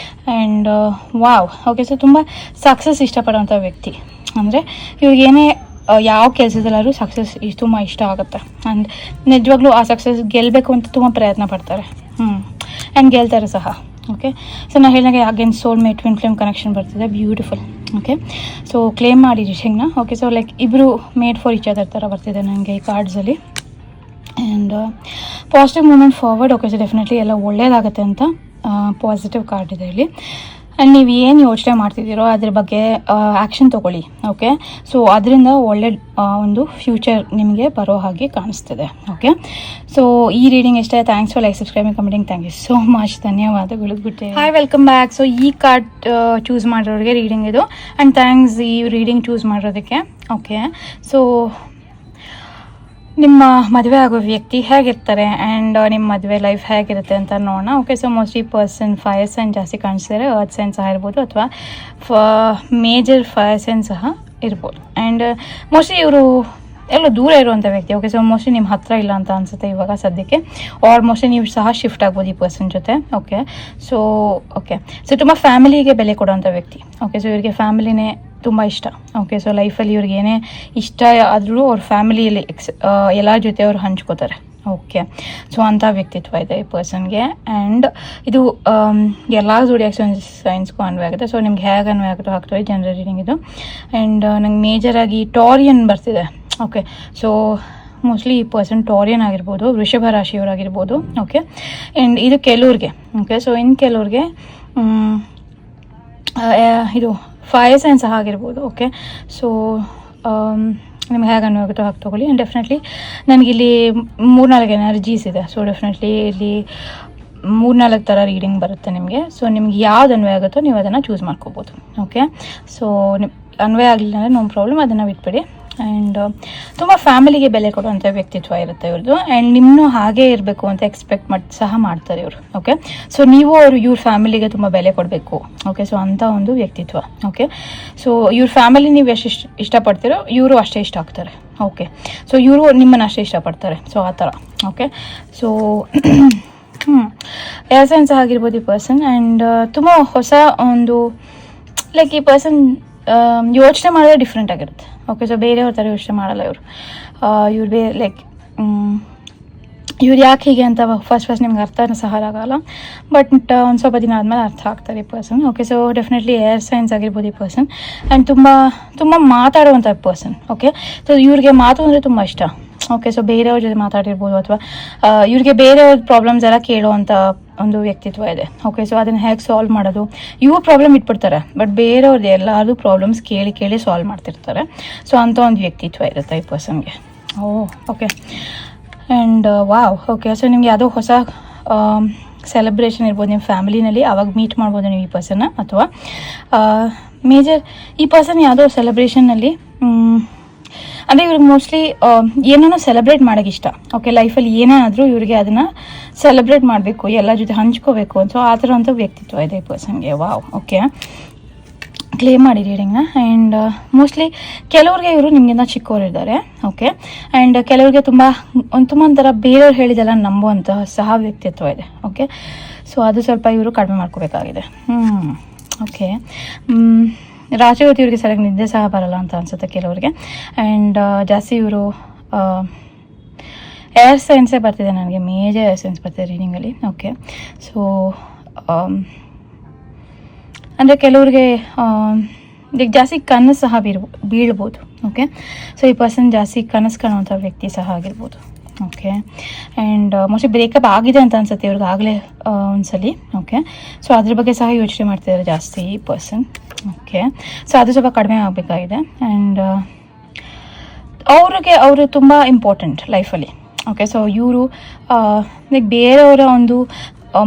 A: And wow. ಓಕೆ, ಸೊ ತುಂಬ ಸಕ್ಸಸ್ ಇಷ್ಟಪಡೋವಂಥ ವ್ಯಕ್ತಿ. ಅಂದರೆ ಇವ್ರಿಗೇನೇ ಯಾವ ಕೆಲಸದಲ್ಲಾದ್ರೂ ಸಕ್ಸಸ್ ತುಂಬ ಇಷ್ಟ ಆಗುತ್ತೆ. ಆ್ಯಂಡ್ ನಿಜವಾಗ್ಲೂ ಆ ಸಕ್ಸಸ್ ಗೆಲ್ಲಬೇಕು ಅಂತ ತುಂಬ ಪ್ರಯತ್ನ ಪಡ್ತಾರೆ. ಆ್ಯಂಡ್ ಗೆಲ್ತಾರೆ ಸಹ. ಓಕೆ, ಸೊ ನಾನು ಹೇಳಿದಾಗ again soulmate twin flame connection ಬರ್ತಿದೆ. ಬ್ಯೂಟಿಫುಲ್. ಓಕೆ, ಸೊ ಕ್ಲೇಮ್ ಮಾಡಿ ರೀಡಿಂಗ್ನ. ಓಕೆ, ಸೊ ಲೈಕ್ ಇಬ್ಬರು ಮೇಡ್ ಫಾರ್ ಈಚ್ ಅದರ್ ಥರ ಬರ್ತಿದೆ ನನಗೆ ಈ ಕಾರ್ಡ್ಸಲ್ಲಿ. And positive moment forward. Okay, so definitely ಎಲ್ಲ ಒಳ್ಳೇದಾಗುತ್ತೆ ಅಂತ ಪಾಸಿಟಿವ್ ಕಾರ್ಡ್ ಇದೆ ಇಲ್ಲಿ. ಆ್ಯಂಡ್ ನೀವು ಏನು ಯೋಚನೆ ಮಾಡ್ತಿದ್ದೀರೋ ಅದ್ರ ಬಗ್ಗೆ ಆ್ಯಕ್ಷನ್ ತೊಗೊಳ್ಳಿ. ಓಕೆ, ಸೊ ಅದರಿಂದ ಒಳ್ಳೆ ಒಂದು ಫ್ಯೂಚರ್ ನಿಮಗೆ ಬರೋ ಹಾಗೆ ಕಾಣಿಸ್ತಿದೆ. ಓಕೆ, ಸೊ ಈ ರೀಡಿಂಗ್ ಇಷ್ಟ. Thanks for like subscribing commenting. Thank you so much. ಧನ್ಯವಾದಗಳು. Good day. Hi, welcome back. So ಈ ಕಾರ್ಡ್ ಚೂಸ್ ಮಾಡಿರೋರಿಗೆ ರೀಡಿಂಗ್ ಇದು. ಆ್ಯಂಡ್ ಥ್ಯಾಂಕ್ಸ್ ಈ ರೀಡಿಂಗ್ ಚೂಸ್ ಮಾಡಿರೋದಕ್ಕೆ. ಓಕೆ, ಸೊ ನಿಮ್ಮ ಮದುವೆ ಆಗೋ ವ್ಯಕ್ತಿ ಹೇಗಿರ್ತಾರೆ ಆ್ಯಂಡ್ ನಿಮ್ಮ ಮದುವೆ ಲೈಫ್ ಹೇಗಿರುತ್ತೆ ಅಂತ ನೋಡೋಣ. Okay, so mostly person fire sign ಜಾಸ್ತಿ ಕಾಣಿಸ್ತಾರೆ. ಅರ್ತ್ ಸೈನ್ ಸಹ ಇರ್ಬೋದು ಅಥವಾ ಮೇಜರ್ ಫೈರ್ ಸೈನ್ ಸಹ ಇರ್ಬೋದು. ಆ್ಯಂಡ್ ಮೋಸ್ಟ್ಲಿ ಇವರು ಎಲ್ಲೋ ದೂರ ಇರುವಂಥ ವ್ಯಕ್ತಿ. ಓಕೆ, ಸೊ ಮೋಸ್ಟ್ಲಿ ನಿಮ್ಮ ಹತ್ರ ಇಲ್ಲ ಅಂತ ಅನಿಸುತ್ತೆ ಇವಾಗ ಸದ್ಯಕ್ಕೆ, ಆರ್ ಮೋಸ್ಟ್ಲಿ ನೀವು ಸಹ ಶಿಫ್ಟ್ ಆಗ್ಬೋದು ಈ ಪರ್ಸನ್ ಜೊತೆ. ಓಕೆ, ಸೊ ತುಂಬ ಫ್ಯಾಮಿಲಿಗೆ ಬೆಲೆ ಕೊಡೋವಂಥ ವ್ಯಕ್ತಿ. ಓಕೆ, ಸೊ ಇವ್ರಿಗೆ ಫ್ಯಾಮಿಲಿನೇ ತುಂಬ ಇಷ್ಟ. ಓಕೆ, ಸೊ ಲೈಫಲ್ಲಿ ಇವ್ರಿಗೆ ಏನೇ ಇಷ್ಟ ಆದರೂ ಅವ್ರ ಫ್ಯಾಮಿಲಿಯಲ್ಲಿ ಎಲ್ಲರ ಜೊತೆ ಅವ್ರು ಹಂಚ್ಕೋತಾರೆ. ಓಕೆ, ಸೊ ಅಂಥ ವ್ಯಕ್ತಿತ್ವ ಇದೆ ಈ ಪರ್ಸನ್ಗೆ. ಆ್ಯಂಡ್ ಇದು ಎಲ್ಲ ಝೋಡಿಯಾಕ್ ಸೈನ್ಸ್ಗೂ ಅನ್ವಯ ಆಗುತ್ತೆ. ಸೊ ನಿಮ್ಗೆ ಹೇಗೆ ಅನ್ವಯ ಆಗುತ್ತೋ ಆಗ್ತದೆ ಜನರಲ್ ರೀಡಿಂಗ್ ಇದು. ಆ್ಯಂಡ್ ನಂಗೆ ಮೇಜರಾಗಿ ಟಾರಿಯನ್ ಬರ್ತಿದೆ. ಓಕೆ, ಸೊ ಮೋಸ್ಟ್ಲಿ ಈ ಪರ್ಸನ್ ಟಾರಿಯನ್ ಆಗಿರ್ಬೋದು, ವೃಷಭ ರಾಶಿಯವರಾಗಿರ್ಬೋದು. ಓಕೆ, ಆ್ಯಂಡ್ ಇದು ಕೆಲವ್ರಿಗೆ. ಓಕೆ, ಸೊ ಇನ್ನು ಕೆಲವ್ರಿಗೆ ಇದು ಫೈರ್ ಸೈನ್ಸ್ ಸಹ ಆಗಿರ್ಬೋದು. ಓಕೆ, ಸೊ ನಿಮ್ಗೆ ಹೇಗೆ ಅನ್ವಾಗುತ್ತೋ ಹಾಗೆ ತೊಗೊಳ್ಳಿ. ಆ್ಯಂಡ್ ಡೆಫಿನೆಟ್ಲಿ ನನಗಿಲ್ಲಿ 3-4 ಎನರ್ಜೀಸ್ ಇದೆ. ಸೊ ಡೆಫಿನೆಟ್ಲಿ ಇಲ್ಲಿ 3-4 ಥರ ರೀಡಿಂಗ್ ಬರುತ್ತೆ ನಿಮಗೆ. ಸೊ ನಿಮ್ಗೆ ಯಾವ್ದು ಅನ್ವಯ ಆಗುತ್ತೋ ನೀವು ಅದನ್ನು ಚೂಸ್ ಮಾಡ್ಕೋಬೋದು. ಓಕೆ, ಸೊ ಅನ್ವಯ ಆಗಲಿಲ್ಲ ಅಂದರೆ ನೋ ಪ್ರಾಬ್ಲಮ್, ಅದನ್ನು ಬಿಟ್ಬಿಡಿ. ಆ್ಯಂಡ್ ತುಂಬ ಫ್ಯಾಮಿಲಿಗೆ ಬೆಲೆ ಕೊಡುವಂಥ ವ್ಯಕ್ತಿತ್ವ ಇರುತ್ತೆ ಇವ್ರದ್ದು. ಆ್ಯಂಡ್ ನಿಮ್ಮನ್ನು ಹಾಗೇ ಇರಬೇಕು ಅಂತ ಎಕ್ಸ್ಪೆಕ್ಟ್ ಸಹ ಮಾಡ್ತಾರೆ ಇವರು. ಓಕೆ, ಸೊ ನೀವು ಇವ್ರ ಫ್ಯಾಮಿಲಿಗೆ ತುಂಬ ಬೆಲೆ ಕೊಡಬೇಕು. ಓಕೆ, ಸೊ ಅಂಥ ಒಂದು ವ್ಯಕ್ತಿತ್ವ. ಓಕೆ, ಸೊ ಇವ್ರ ಫ್ಯಾಮಿಲಿ ನೀವು ಎಷ್ಟು ಇಷ್ಟಪಡ್ತೀರೋ ಇವರು ಅಷ್ಟೇ ಇಷ್ಟ ಆಗ್ತಾರೆ. ಓಕೆ, ಸೊ ಇವರು ನಿಮ್ಮನ್ನು ಅಷ್ಟೇ ಇಷ್ಟಪಡ್ತಾರೆ. ಸೊ ಆ ಥರ. ಓಕೆ, ಸೊ ಏರ್ ಸೈನ್ಸ್ ಆಗಿರ್ಬೋದು ಈ ಪರ್ಸನ್. ಆ್ಯಂಡ್ ತುಂಬ ಹೊಸ ಒಂದು ಲೈಕ್ ಈ ಪರ್ಸನ್ ಯೋಚನೆ ಮಾಡೋದೇ ಡಿಫ್ರೆಂಟ್ ಆಗಿರುತ್ತೆ. ಓಕೆ, ಸೊ ಬೇರೆಯವ್ರ ಥರ ಯೋಚನೆ ಮಾಡಲ್ಲ ಇವರು. ಇವ್ರು ಲೈಕ್ ಇವ್ರು ಯಾಕೆ ಹೀಗೆ ಅಂತ ಫಸ್ಟ್ ನಿಮ್ಗೆ ಅರ್ಥ ಸಹ ಆಗಲ್ಲ, ಬಟ್ ಒಂದು ಸ್ವಲ್ಪ ದಿನ ಆದಮೇಲೆ ಅರ್ಥ ಆಗ್ತಾರೆ ಈ person. Okay, so definitely air science ಆಗಿರ್ಬೋದು ಈ ಪರ್ಸನ್. ಆ್ಯಂಡ್ ತುಂಬ ಮಾತಾಡುವಂಥ ಪರ್ಸನ್. ಓಕೆ, ಸೊ ಇವ್ರಿಗೆ ಮಾತು ಅಂದರೆ ತುಂಬ ಇಷ್ಟ. ಓಕೆ, ಸೊ ಬೇರೆಯವ್ರ ಜೊತೆ ಮಾತಾಡಿರ್ಬೋದು, ಅಥವಾ ಇವ್ರಿಗೆ ಬೇರೆಯವ್ರ ಪ್ರಾಬ್ಲಮ್ಸ್ ಎಲ್ಲ ಕೇಳುವಂಥ ಒಂದು ವ್ಯಕ್ತಿತ್ವ ಇದೆ. ಓಕೆ, ಸೊ ಅದನ್ನು ಹೇಗೆ ಸಾಲ್ವ್ ಮಾಡೋದು, ಇವ್ರು ಪ್ರಾಬ್ಲಮ್ ಇಟ್ಬಿಡ್ತಾರೆ, ಬಟ್ ಬೇರೆಯವ್ರದ್ದು ಎಲ್ಲರೂ ಪ್ರಾಬ್ಲಮ್ಸ್ ಕೇಳಿ ಸಾಲ್ವ್ ಮಾಡ್ತಿರ್ತಾರೆ. ಸೊ ಅಂಥ ಒಂದು ವ್ಯಕ್ತಿತ್ವ ಇರುತ್ತೆ ಈ ಪರ್ಸನ್ಗೆ. Okay, and wow. Okay, so ನಿಮ್ಗೆ ಯಾವುದೋ ಹೊಸ ಸೆಲೆಬ್ರೇಷನ್ ಇರ್ಬೋದು ನಿಮ್ಮ ಫ್ಯಾಮಿಲಿನಲ್ಲಿ, ಆವಾಗ ಮೀಟ್ ಮಾಡ್ಬೋದು ನೀವು ಈ ಪರ್ಸನ್ನ. ಅಥವಾ ಮೇಜರ್ ಈ ಪರ್ಸನ್ ಯಾವುದೋ ಸೆಲೆಬ್ರೇಷನ್ನಲ್ಲಿ ಅಂದರೆ ಇವ್ರಿಗೆ ಮೋಸ್ಟ್ಲಿ ಏನೋ ಸೆಲೆಬ್ರೇಟ್ ಮಾಡೋಕ್ಕೆ ಇಷ್ಟ. ಓಕೆ, ಲೈಫಲ್ಲಿ ಏನಾದರೂ ಇವ್ರಿಗೆ ಅದನ್ನು ಸೆಲೆಬ್ರೇಟ್ ಮಾಡಬೇಕು, ಎಲ್ಲ ಜೊತೆ ಹಂಚ್ಕೋಬೇಕು. ಸೊ ಆ ಥರ ಅಂಥ ವ್ಯಕ್ತಿತ್ವ ಇದೆ ಈ ಪರ್ಸನ್ಗೆ. ವಾವ್. ಓಕೆ, ಕ್ಲೇಮ್ ಮಾಡಿ ರೀಡಿಂಗ್ನ. ಆ್ಯಂಡ್ ಮೋಸ್ಟ್ಲಿ ಕೆಲವ್ರಿಗೆ ಇವರು ನಿಮಗಿಂತ ಚಿಕ್ಕವರಿದ್ದಾರೆ. ಓಕೆ, ಆ್ಯಂಡ್ ಕೆಲವ್ರಿಗೆ ತುಂಬ ಒಂಥರ ಬೇರೆಯವ್ರು ಹೇಳಿದೆಲ್ಲ ನಂಬುವಂಥ ಸಹ ವ್ಯಕ್ತಿತ್ವ ಇದೆ. ಓಕೆ, ಸೊ ಅದು ಸ್ವಲ್ಪ ಇವರು ಕಡಿಮೆ ಮಾಡ್ಕೋಬೇಕಾಗಿದೆ. ಓಕೆ, ರಾತ್ರಿ ಹೊತ್ತು ಇವ್ರಿಗೆ ಸರಿಯಾಗಿ ನಿದ್ದೆ ಸಹ ಬರಲ್ಲ ಅಂತ ಅನಿಸುತ್ತೆ ಕೆಲವ್ರಿಗೆ. ಆ್ಯಂಡ್ ಜಾಸ್ತಿ ಇವರು ಏರ್ ಸೈನ್ಸೇ ಬರ್ತಿದೆ ನನಗೆ, ಮೇಜರ್ ಏರ್ ಸೈನ್ಸ್ ಬರ್ತಿದೆ ರೀಡಿಂಗಲ್ಲಿ. ಓಕೆ, ಸೊ ಅಂದರೆ ಕೆಲವ್ರಿಗೆ ಈಗ ಜಾಸ್ತಿ ಕನಸು ಸಹ ಬೀಳ್ಬೋದು. ಓಕೆ, ಸೊ ಈ ಪರ್ಸನ್ ಜಾಸ್ತಿ ಕನಸು ಕಾಣುವಂಥ ವ್ಯಕ್ತಿ ಸಹ ಆಗಿರ್ಬೋದು. ಓಕೆ, ಆ್ಯಂಡ್ ಮೋಸ್ಟ್ಲಿ ಬ್ರೇಕಪ್ ಆಗಿದೆ ಅಂತ ಅನ್ಸುತ್ತೆ ಇವ್ರಿಗೆ ಆಗಲೇ ಒಂದ್ಸಲಿ. ಓಕೆ, ಸೊ ಅದ್ರ ಬಗ್ಗೆ ಸಹ ಯೋಚನೆ ಮಾಡ್ತಿದ್ದಾರೆ ಜಾಸ್ತಿ ಈ ಪರ್ಸನ್. ಓಕೆ, ಸೊ ಅದು ಸ್ವಲ್ಪ ಕಡಿಮೆ ಆಗಬೇಕಾಗಿದೆ. ಆ್ಯಂಡ್ ಅವರು ತುಂಬ ಇಂಪಾರ್ಟೆಂಟ್ ಲೈಫಲ್ಲಿ. ಓಕೆ, ಸೊ ಇವರು ಲೈಕ್ ಬೇರೆಯವರ ಒಂದು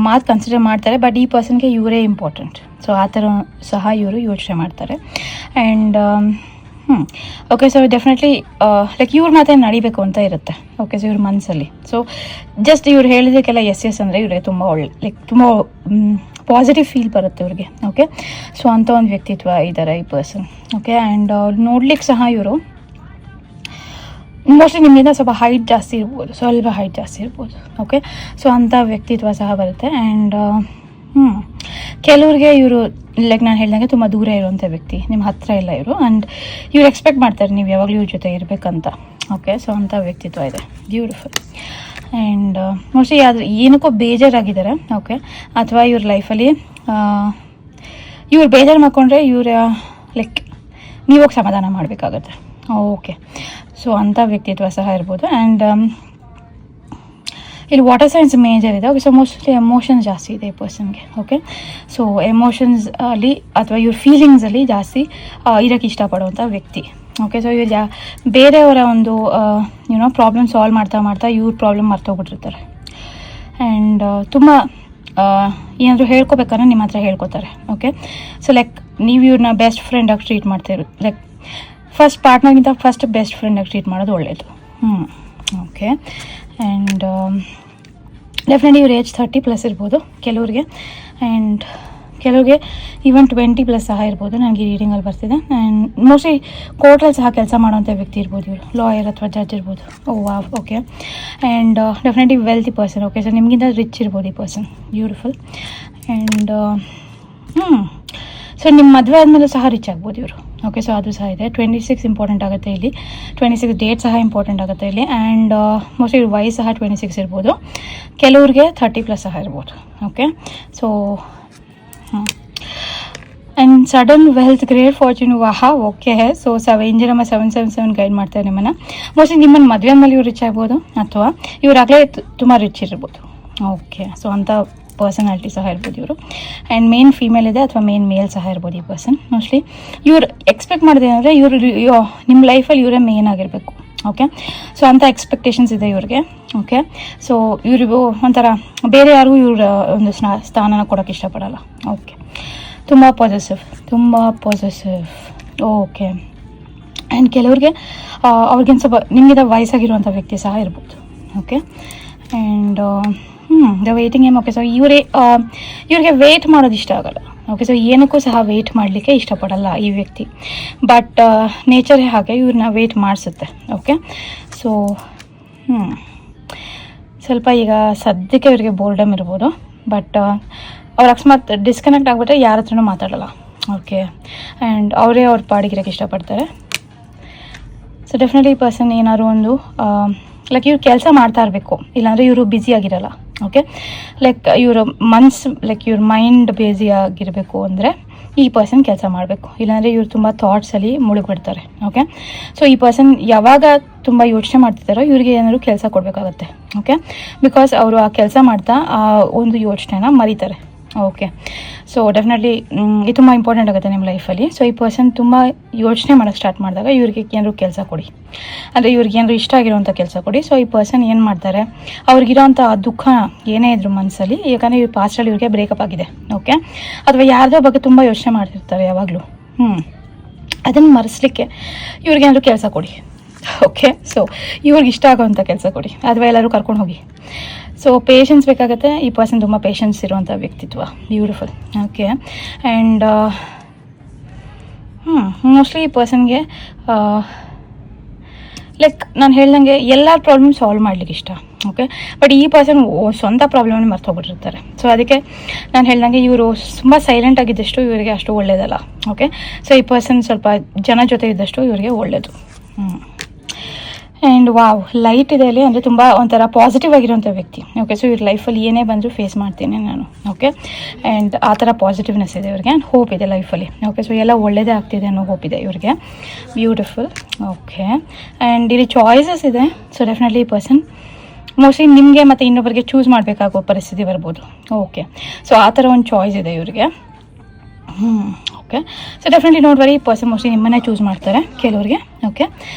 A: ಮಾತು ಕನ್ಸಿಡರ್ ಮಾಡ್ತಾರೆ, ಬಟ್ ಈ ಪರ್ಸನ್ಗೆ ಇವರೇ ಇಂಪಾರ್ಟೆಂಟ್. ಸೊ ಆ ಥರ ಸಹ ಇವರು ಯೋಚನೆ ಮಾಡ್ತಾರೆ. And okay, so definitely like ಇವ್ರ ಮಾತೇ ನಡಿಬೇಕು ಅಂತ ಇರುತ್ತೆ. ಓಕೆ, ಸೊ ಇವ್ರ ಮನಸ್ಸಲ್ಲಿ. ಸೊ ಜಸ್ಟ್ ಇವ್ರು ಹೇಳಿದಕ್ಕೆಲ್ಲ ಎಸ್ ಅಂದರೆ ಇವ್ರಿಗೆ ತುಂಬ ತುಂಬ ಪಾಸಿಟಿವ್ ಫೀಲ್ ಬರುತ್ತೆ ಇವ್ರಿಗೆ. ಓಕೆ, ಸೊ ಅಂಥ ಒಂದು ವ್ಯಕ್ತಿತ್ವ ಇದ್ದಾರೆ ಈ ಪರ್ಸನ್. ಓಕೆ, ಆ್ಯಂಡ್ ನೋಡ್ಲಿಕ್ಕೆ ಸಹ ಇವರು ಮೋಸ್ಟ್ಲಿ ನಿಮ್ಮಿಂದ ಸ್ವಲ್ಪ ಹೈಟ್ ಜಾಸ್ತಿ ಇರ್ಬೋದು. ಓಕೆ, ಸೊ ಅಂಥ ವ್ಯಕ್ತಿತ್ವ ಸಹ ಬರುತ್ತೆ. ಆ್ಯಂಡ್ ಕೆಲವ್ರಿಗೆ ಇವರು ಲೈಕ್ ನಾನು ಹೇಳ್ದಂಗೆ ತುಂಬ ದೂರ ಇರುವಂಥ ವ್ಯಕ್ತಿ, ನಿಮ್ಮ ಹತ್ತಿರ ಇಲ್ಲ ಇವರು. ಆ್ಯಂಡ್ ಇವ್ರು ಎಕ್ಸ್ಪೆಕ್ಟ್ ಮಾಡ್ತಾರೆ ನೀವು ಯಾವಾಗಲೂ ಇವ್ರ ಜೊತೆ ಇರಬೇಕಂತ. ಓಕೆ, ಸೊ ಅಂಥ ವ್ಯಕ್ತಿತ್ವ ಇದೆ. ಬ್ಯೂಟಿಫುಲ್. ಆ್ಯಂಡ್ ಮೋಸ್ಟ್ಲಿ ಏನಕ್ಕೋ ಬೇಜಾರಾಗಿದ್ದಾರೆ. ಓಕೆ, ಅಥವಾ ಇವ್ರ ಲೈಫಲ್ಲಿ ಇವ್ರು ಬೇಜಾರು ಮಾಡ್ಕೊಂಡ್ರೆ ಇವ್ರ ಲೈಕ್ ನೀವಾಗ ಸಮಾಧಾನ ಮಾಡಬೇಕಾಗತ್ತೆ. ಓಕೆ, ಸೊ ಅಂಥ ವ್ಯಕ್ತಿತ್ವ ಸಹ ಇರ್ಬೋದು. ಆ್ಯಂಡ್ ಇಲ್ಲಿ ವಾಟರ್ ಸೈನ್ಸ್ ಮೇಜರ್ ಇದೆ. ಓಕೆ, ಸೊ ಮೋಸ್ಟ್ಲಿ ಎಮೋಷನ್ಸ್ ಜಾಸ್ತಿ ಇದೆ ಈ ಪರ್ಸನ್ಗೆ. ಓಕೆ, ಸೊ ಎಮೋಷನ್ಸ್ ಅಲ್ಲಿ ಅಥವಾ ಇವ್ರ ಫೀಲಿಂಗ್ಸಲ್ಲಿ ಜಾಸ್ತಿ ಇರೋಕ್ಕೆ ಇಷ್ಟಪಡುವಂಥ ವ್ಯಕ್ತಿ. ಓಕೆ, ಸೊ ಇವ್ರು ಬೇರೆಯವರ ಒಂದು ಪ್ರಾಬ್ಲಮ್ ಸಾಲ್ವ್ ಮಾಡ್ತಾ ಇವ್ರ ಪ್ರಾಬ್ಲಮ್ ಮರ್ತೋಗ್ಬಿಟ್ಟಿರ್ತಾರೆ. ಆ್ಯಂಡ್ ತುಂಬ ಏನಾದರೂ ಹೇಳ್ಕೊಬೇಕಾದ್ರೆ ನಿಮ್ಮ ಹತ್ರ ಹೇಳ್ಕೊತಾರೆ. ಓಕೆ, ಸೊ ಲೈಕ್ ನೀವು ಇವ್ರನ್ನ ಬೆಸ್ಟ್ ಫ್ರೆಂಡಾಗಿ ಟ್ರೀಟ್ ಮಾಡ್ತಾಯಿರೋ, ಲೈಕ್ ಫಸ್ಟ್ ಪಾರ್ಟ್ನರ್ಗಿಂತ ಫಸ್ಟ್ ಬೆಸ್ಟ್ ಫ್ರೆಂಡಾಗಿ ಟ್ರೀಟ್ ಮಾಡೋದು ಒಳ್ಳೆಯದು. ಓಕೆ, ಆ್ಯಂಡ್ ಡೆಫಿನೆಟ್ಲಿ ಇವ್ರ ಏಜ್ 30+ ಇರ್ಬೋದು ಕೆಲವ್ರಿಗೆ. ಆ್ಯಂಡ್ ಕೆಲವರಿಗೆ ಈವನ್ 20+ ಸಹ ಇರ್ಬೋದು. ನನಗೆ ಈ ರೀಡಿಂಗಲ್ಲಿ ಬರ್ತಿದೆ. ಆ್ಯಂಡ್ ಮೋಸ್ಟ್ಲಿ ಕೋರ್ಟಲ್ಲಿ ಸಹ ಕೆಲಸ ಮಾಡೋಂಥ ವ್ಯಕ್ತಿ ಇರ್ಬೋದು, ಇವರು ಲಾಯರ್ ಅಥವಾ ಜಡ್ಜ್ ಇರ್ಬೋದು. Okay. And definitely wealthy person. Okay, so ನಿಮಗಿಂತ ರಿಚ್ ಇರ್ಬೋದು ಈ ಪರ್ಸನ್. ಬ್ಯೂಟಿಫುಲ್. ಆ್ಯಂಡ್ ಸೊ ನಿಮ್ಮ ಮದುವೆ ಆದಮೇಲೂ ಸಹ ರಿಚ್ ಆಗ್ಬೋದು ಇವರು. ಓಕೆ, ಸೊ ಅದು ಸಹ ಇದೆ. 26 ಇಂಪಾರ್ಟೆಂಟ್ ಆಗುತ್ತೆ ಇಲ್ಲಿ. 26 ಡೇಟ್ ಸಹ ಇಂಪಾರ್ಟೆಂಟ್ ಆಗುತ್ತೆ ಇಲ್ಲಿ. ಆ್ಯಂಡ್ ಮೋಸ್ಟ್ಲಿ ಇವ್ರ ವಯಸ್ಸು ಸಹ 26 ಇರ್ಬೋದು. ಕೆಲವ್ರಿಗೆ 30+ ಸಹ ಇರ್ಬೋದು. Okay, so and sudden wealth, great fortune. Okay. So angel number 777 guide ಮಾಡ್ತಾರೆ ನಿಮ್ಮನ್ನು. ಮೋಸ್ಟ್ಲಿ ನಿಮ್ಮನ್ನು ಮದುವೆ ಮೇಲೆ ಇವ್ರು ರಿಚ್ ಆಗ್ಬೋದು, ಅಥವಾ ಇವರಾಗಲೇ ತುಂಬ ರಿಚ್ ಇರ್ಬೋದು. ಓಕೆ, ಸೊ ಅಂಥ ಪರ್ಸನಾಲಿಟಿ ಸಹ ಇರ್ಬೋದು ಇವರು. ಆ್ಯಂಡ್ ಮೇನ್ ಫೀಮೇಲ್ ಇದೆ ಅಥವಾ ಮೇನ್ ಮೇಲ್ ಸಹ ಇರ್ಬೋದು ಈ ಪರ್ಸನ್. ಮೋಸ್ಟ್ಲಿ ಇವ್ರು ಎಕ್ಸ್ಪೆಕ್ಟ್ ಮಾಡಿದೆ ಅಂದರೆ ಇವರು ನಿಮ್ಮ ಲೈಫಲ್ಲಿ ಇವರೇ ಮೇನ್ ಆಗಿರಬೇಕು. ಓಕೆ, ಸೊ ಅಂಥ ಎಕ್ಸ್ಪೆಕ್ಟೇಷನ್ಸ್ ಇದೆ ಇವ್ರಿಗೆ. ಓಕೆ, ಸೊ ಇವ್ರಿಗೂ ಒಂಥರ ಬೇರೆ ಯಾರಿಗೂ ಇವ್ರ ಒಂದು ಸ್ಥಾನನ ಕೊಡೋಕ್ಕೆ ಇಷ್ಟಪಡಲ್ಲ. ಓಕೆ, ತುಂಬ ಪಾಸಿಟಿವ್. ಓಕೆ. ಆ್ಯಂಡ್ ಕೆಲವ್ರಿಗೆ ಅವ್ರಿಗಿಂತ ಸ್ವಲ್ಪ ನಿಮಗಿಂತ ವಯಸ್ಸಾಗಿರುವಂಥ ವ್ಯಕ್ತಿ ಸಹ ಇರ್ಬೋದು. Okay, and the waiting game. Okay, so ಇವ್ರಿಗೆ ವೇಟ್ ಮಾಡೋದು ಇಷ್ಟ ಆಗಲ್ಲ. ಓಕೆ, ಸೊ ಏನಕ್ಕೂ ಸಹ ವೇಟ್ ಮಾಡಲಿಕ್ಕೆ ಇಷ್ಟಪಡಲ್ಲ ಈ ವ್ಯಕ್ತಿ. ಬಟ್ ನೇಚರೇ ಹಾಗೆ ಇವ್ರನ್ನ ವೇಟ್ ಮಾಡಿಸುತ್ತೆ. ಓಕೆ, ಸೊ ಸ್ವಲ್ಪ ಈಗ ಸದ್ಯಕ್ಕೆ ಇವ್ರಿಗೆ ಬೋರ್ಡಮ್ ಇರ್ಬೋದು. ಬಟ್ ಅವ್ರು ಅಕಸ್ಮಾತ್ ಡಿಸ್ಕನೆಕ್ಟ್ ಆಗಿಬಿಟ್ರೆ ಯಾರ ಹತ್ರನೂ ಮಾತಾಡಲ್ಲ. ಓಕೆ, ಆ್ಯಂಡ್ ಅವರೇ ಅವ್ರ ಪಾಡಿಗಿರೋಕ್ಕೆ ಇಷ್ಟಪಡ್ತಾರೆ. ಸೊ ಡೆಫಿನೆಟ್ಲಿ ಈ ಪರ್ಸನ್ ಏನಾದ್ರು ಒಂದು ಲೈಕ್ ಇವ್ರು ಕೆಲಸ ಮಾಡ್ತಾ ಇರಬೇಕು, ಇಲ್ಲಾಂದರೆ ಇವರು ಬ್ಯುಸಿ ಆಗಿರಲ್ಲ. ಓಕೆ, ಲೈಕ್ ಇವ್ರ ಲೈಕ್ ಇವ್ರ ಮೈಂಡ್ ಬ್ಯುಸಿ ಆಗಿರಬೇಕು ಅಂದರೆ ಈ ಪರ್ಸನ್ ಕೆಲಸ ಮಾಡಬೇಕು, ಇಲ್ಲಾಂದರೆ ಇವ್ರು ತುಂಬ ಥಾಟ್ಸಲ್ಲಿ ಮುಳುಗ್ಬಿಡ್ತಾರೆ. ಓಕೆ, ಸೊ ಈ ಪರ್ಸನ್ ಯಾವಾಗ ತುಂಬ ಯೋಚನೆ ಮಾಡ್ತಿದ್ದಾರೋ ಇವ್ರಿಗೆ ಏನಾದರೂ ಕೆಲಸ ಕೊಡಬೇಕಾಗತ್ತೆ. ಓಕೆ, ಬಿಕಾಸ್ ಅವರು ಆ ಕೆಲಸ ಮಾಡ್ತಾ ಆ ಒಂದು ಯೋಚನೆನ ಮರೀತಾರೆ. ಓಕೆ, ಸೊ ಡೆಫಿನೆಟ್ಲಿ ಇದು ತುಂಬ ಇಂಪಾರ್ಟೆಂಟ್ ಆಗುತ್ತೆ ನಿಮ್ಮ ಲೈಫಲ್ಲಿ. ಸೊ ಈ ಪರ್ಸನ್ ತುಂಬ ಯೋಚನೆ ಮಾಡೋಕ್ಕೆ ಸ್ಟಾರ್ಟ್ ಮಾಡಿದಾಗ ಇವ್ರಿಗೆ ಏನಾದ್ರು ಕೆಲಸ ಕೊಡಿ, ಅಂದರೆ ಇವ್ರಿಗೆ ಏನಾದ್ರು ಇಷ್ಟ ಆಗಿರೋಂಥ ಕೆಲಸ ಕೊಡಿ. ಸೊ ಈ ಪರ್ಸನ್ ಏನು ಮಾಡ್ತಾರೆ, ಅವ್ರಿಗಿರೋಂಥ ದುಃಖ ಏನೇ ಇದ್ರು ಮನಸ್ಸಲ್ಲಿ, ಯಾಕಂದರೆ ಇವ್ರ ಪಾಸ್ಟಲ್ಲಿ ಇವ್ರಿಗೆ ಬ್ರೇಕಪ್ ಆಗಿದೆ. ಓಕೆ, ಅಥವಾ ಯಾರ್ದೋ ಬಗ್ಗೆ ತುಂಬ ಯೋಚನೆ ಮಾಡ್ತಿರ್ತಾರೆ ಯಾವಾಗಲೂ. ಅದನ್ನು ಮರೆಸಲಿಕ್ಕೆ ಇವ್ರಿಗೆ ಏನಾದ್ರು ಕೆಲಸ ಕೊಡಿ. ಓಕೆ, ಸೊ ಇವ್ರಿಗೆ ಇಷ್ಟ ಆಗೋವಂಥ ಕೆಲಸ ಕೊಡಿ, ಅಥವಾ ಎಲ್ಲರೂ ಕರ್ಕೊಂಡು ಹೋಗಿ. ಸೊ ಪೇಷನ್ಸ್ ಬೇಕಾಗುತ್ತೆ. ಈ ಪರ್ಸನ್ ತುಂಬ ಪೇಷನ್ಸ್ ಇರುವಂಥ ವ್ಯಕ್ತಿತ್ವ. ಬ್ಯೂಟಿಫುಲ್. ಓಕೆ, ಆ್ಯಂಡ್ ಮೋಸ್ಟ್ಲಿ ಈ ಪರ್ಸನ್ಗೆ ಲೈಕ್ ನಾನು ಹೇಳ್ದಂಗೆ ಎಲ್ಲ ಪ್ರಾಬ್ಲಮ್ ಸಾಲ್ವ್ ಮಾಡ್ಲಿಕ್ಕೆ ಇಷ್ಟ. ಓಕೆ, ಬಟ್ ಈ ಪರ್ಸನ್ ಸ್ವಂತ ಪ್ರಾಬ್ಲಮ್ನ ಮರ್ತೋಗ್ಬಿಟ್ಟಿರ್ತಾರೆ. ಸೊ ಅದಕ್ಕೆ ನಾನು ಹೇಳ್ದಂಗೆ ಇವರು ತುಂಬ ಸೈಲೆಂಟ್ ಆಗಿದ್ದಷ್ಟು ಇವರಿಗೆ ಅಷ್ಟು ಒಳ್ಳೆಯದಲ್ಲ. ಓಕೆ, ಸೊ ಈ ಪರ್ಸನ್ ಸ್ವಲ್ಪ ಜನ ಜೊತೆ ಇದ್ದಷ್ಟು ಇವರಿಗೆ ಒಳ್ಳೆಯದು. ಆ್ಯಂಡ್ ಲೈಟ್ ಇದೆ ಅಲ್ಲಿ, ಅಂದರೆ ತುಂಬ ಒಂಥರ ಪಾಸಿಟಿವ್ ಆಗಿರೋಂಥ ವ್ಯಕ್ತಿ. ಓಕೆ, ಸೊ ಇವ್ರ ಲೈಫಲ್ಲಿ ಏನೇ ಬಂದರೂ ಫೇಸ್ ಮಾಡ್ತೀನಿ ನಾನು. ಓಕೆ, ಆ್ಯಂಡ್ ಆ ಥರ ಪಾಸಿಟಿವ್ನೆಸ್ ಇದೆ ಇವ್ರಿಗೆ, ಆ್ಯಂಡ್ ಹೋಪ್ ಇದೆ ಲೈಫಲ್ಲಿ. ಓಕೆ, ಸೊ ಎಲ್ಲ ಒಳ್ಳೆಯದೇ ಆಗ್ತಿದೆ ಅನ್ನೋ ಹೋಪ್ ಇದೆ ಇವ್ರಿಗೆ. ಬ್ಯೂಟಿಫುಲ್. ಓಕೆ, ಆ್ಯಂಡ್ ಇಲ್ಲಿ ಚಾಯ್ಸಸ್ ಇದೆ. ಸೊ ಡೆಫಿನೆಟ್ಲಿ ಈ ಪರ್ಸನ್ ಮೋಸ್ಟ್ಲಿ ನಿಮಗೆ ಮತ್ತು ಇನ್ನೊಬ್ಬರಿಗೆ ಚೂಸ್ ಮಾಡಬೇಕಾಗೋ ಪರಿಸ್ಥಿತಿ ಬರ್ಬೋದು. ಓಕೆ, ಸೊ ಆ ಥರ ಒಂದು ಚಾಯ್ಸ್ ಇದೆ ಇವ್ರಿಗೆ. ಓಕೆ, ಸೊ ಡೆಫಿನೆಟ್ಲಿ ನೋಡ್ಬಾರಿ ಈ ಪರ್ಸನ್ ಮೋಸ್ಟ್ಲಿ ನಿಮ್ಮನ್ನೇ ಚೂಸ್ ಮಾಡ್ತಾರೆ ಕೆಲವ್ರಿಗೆ. ಓಕೆ,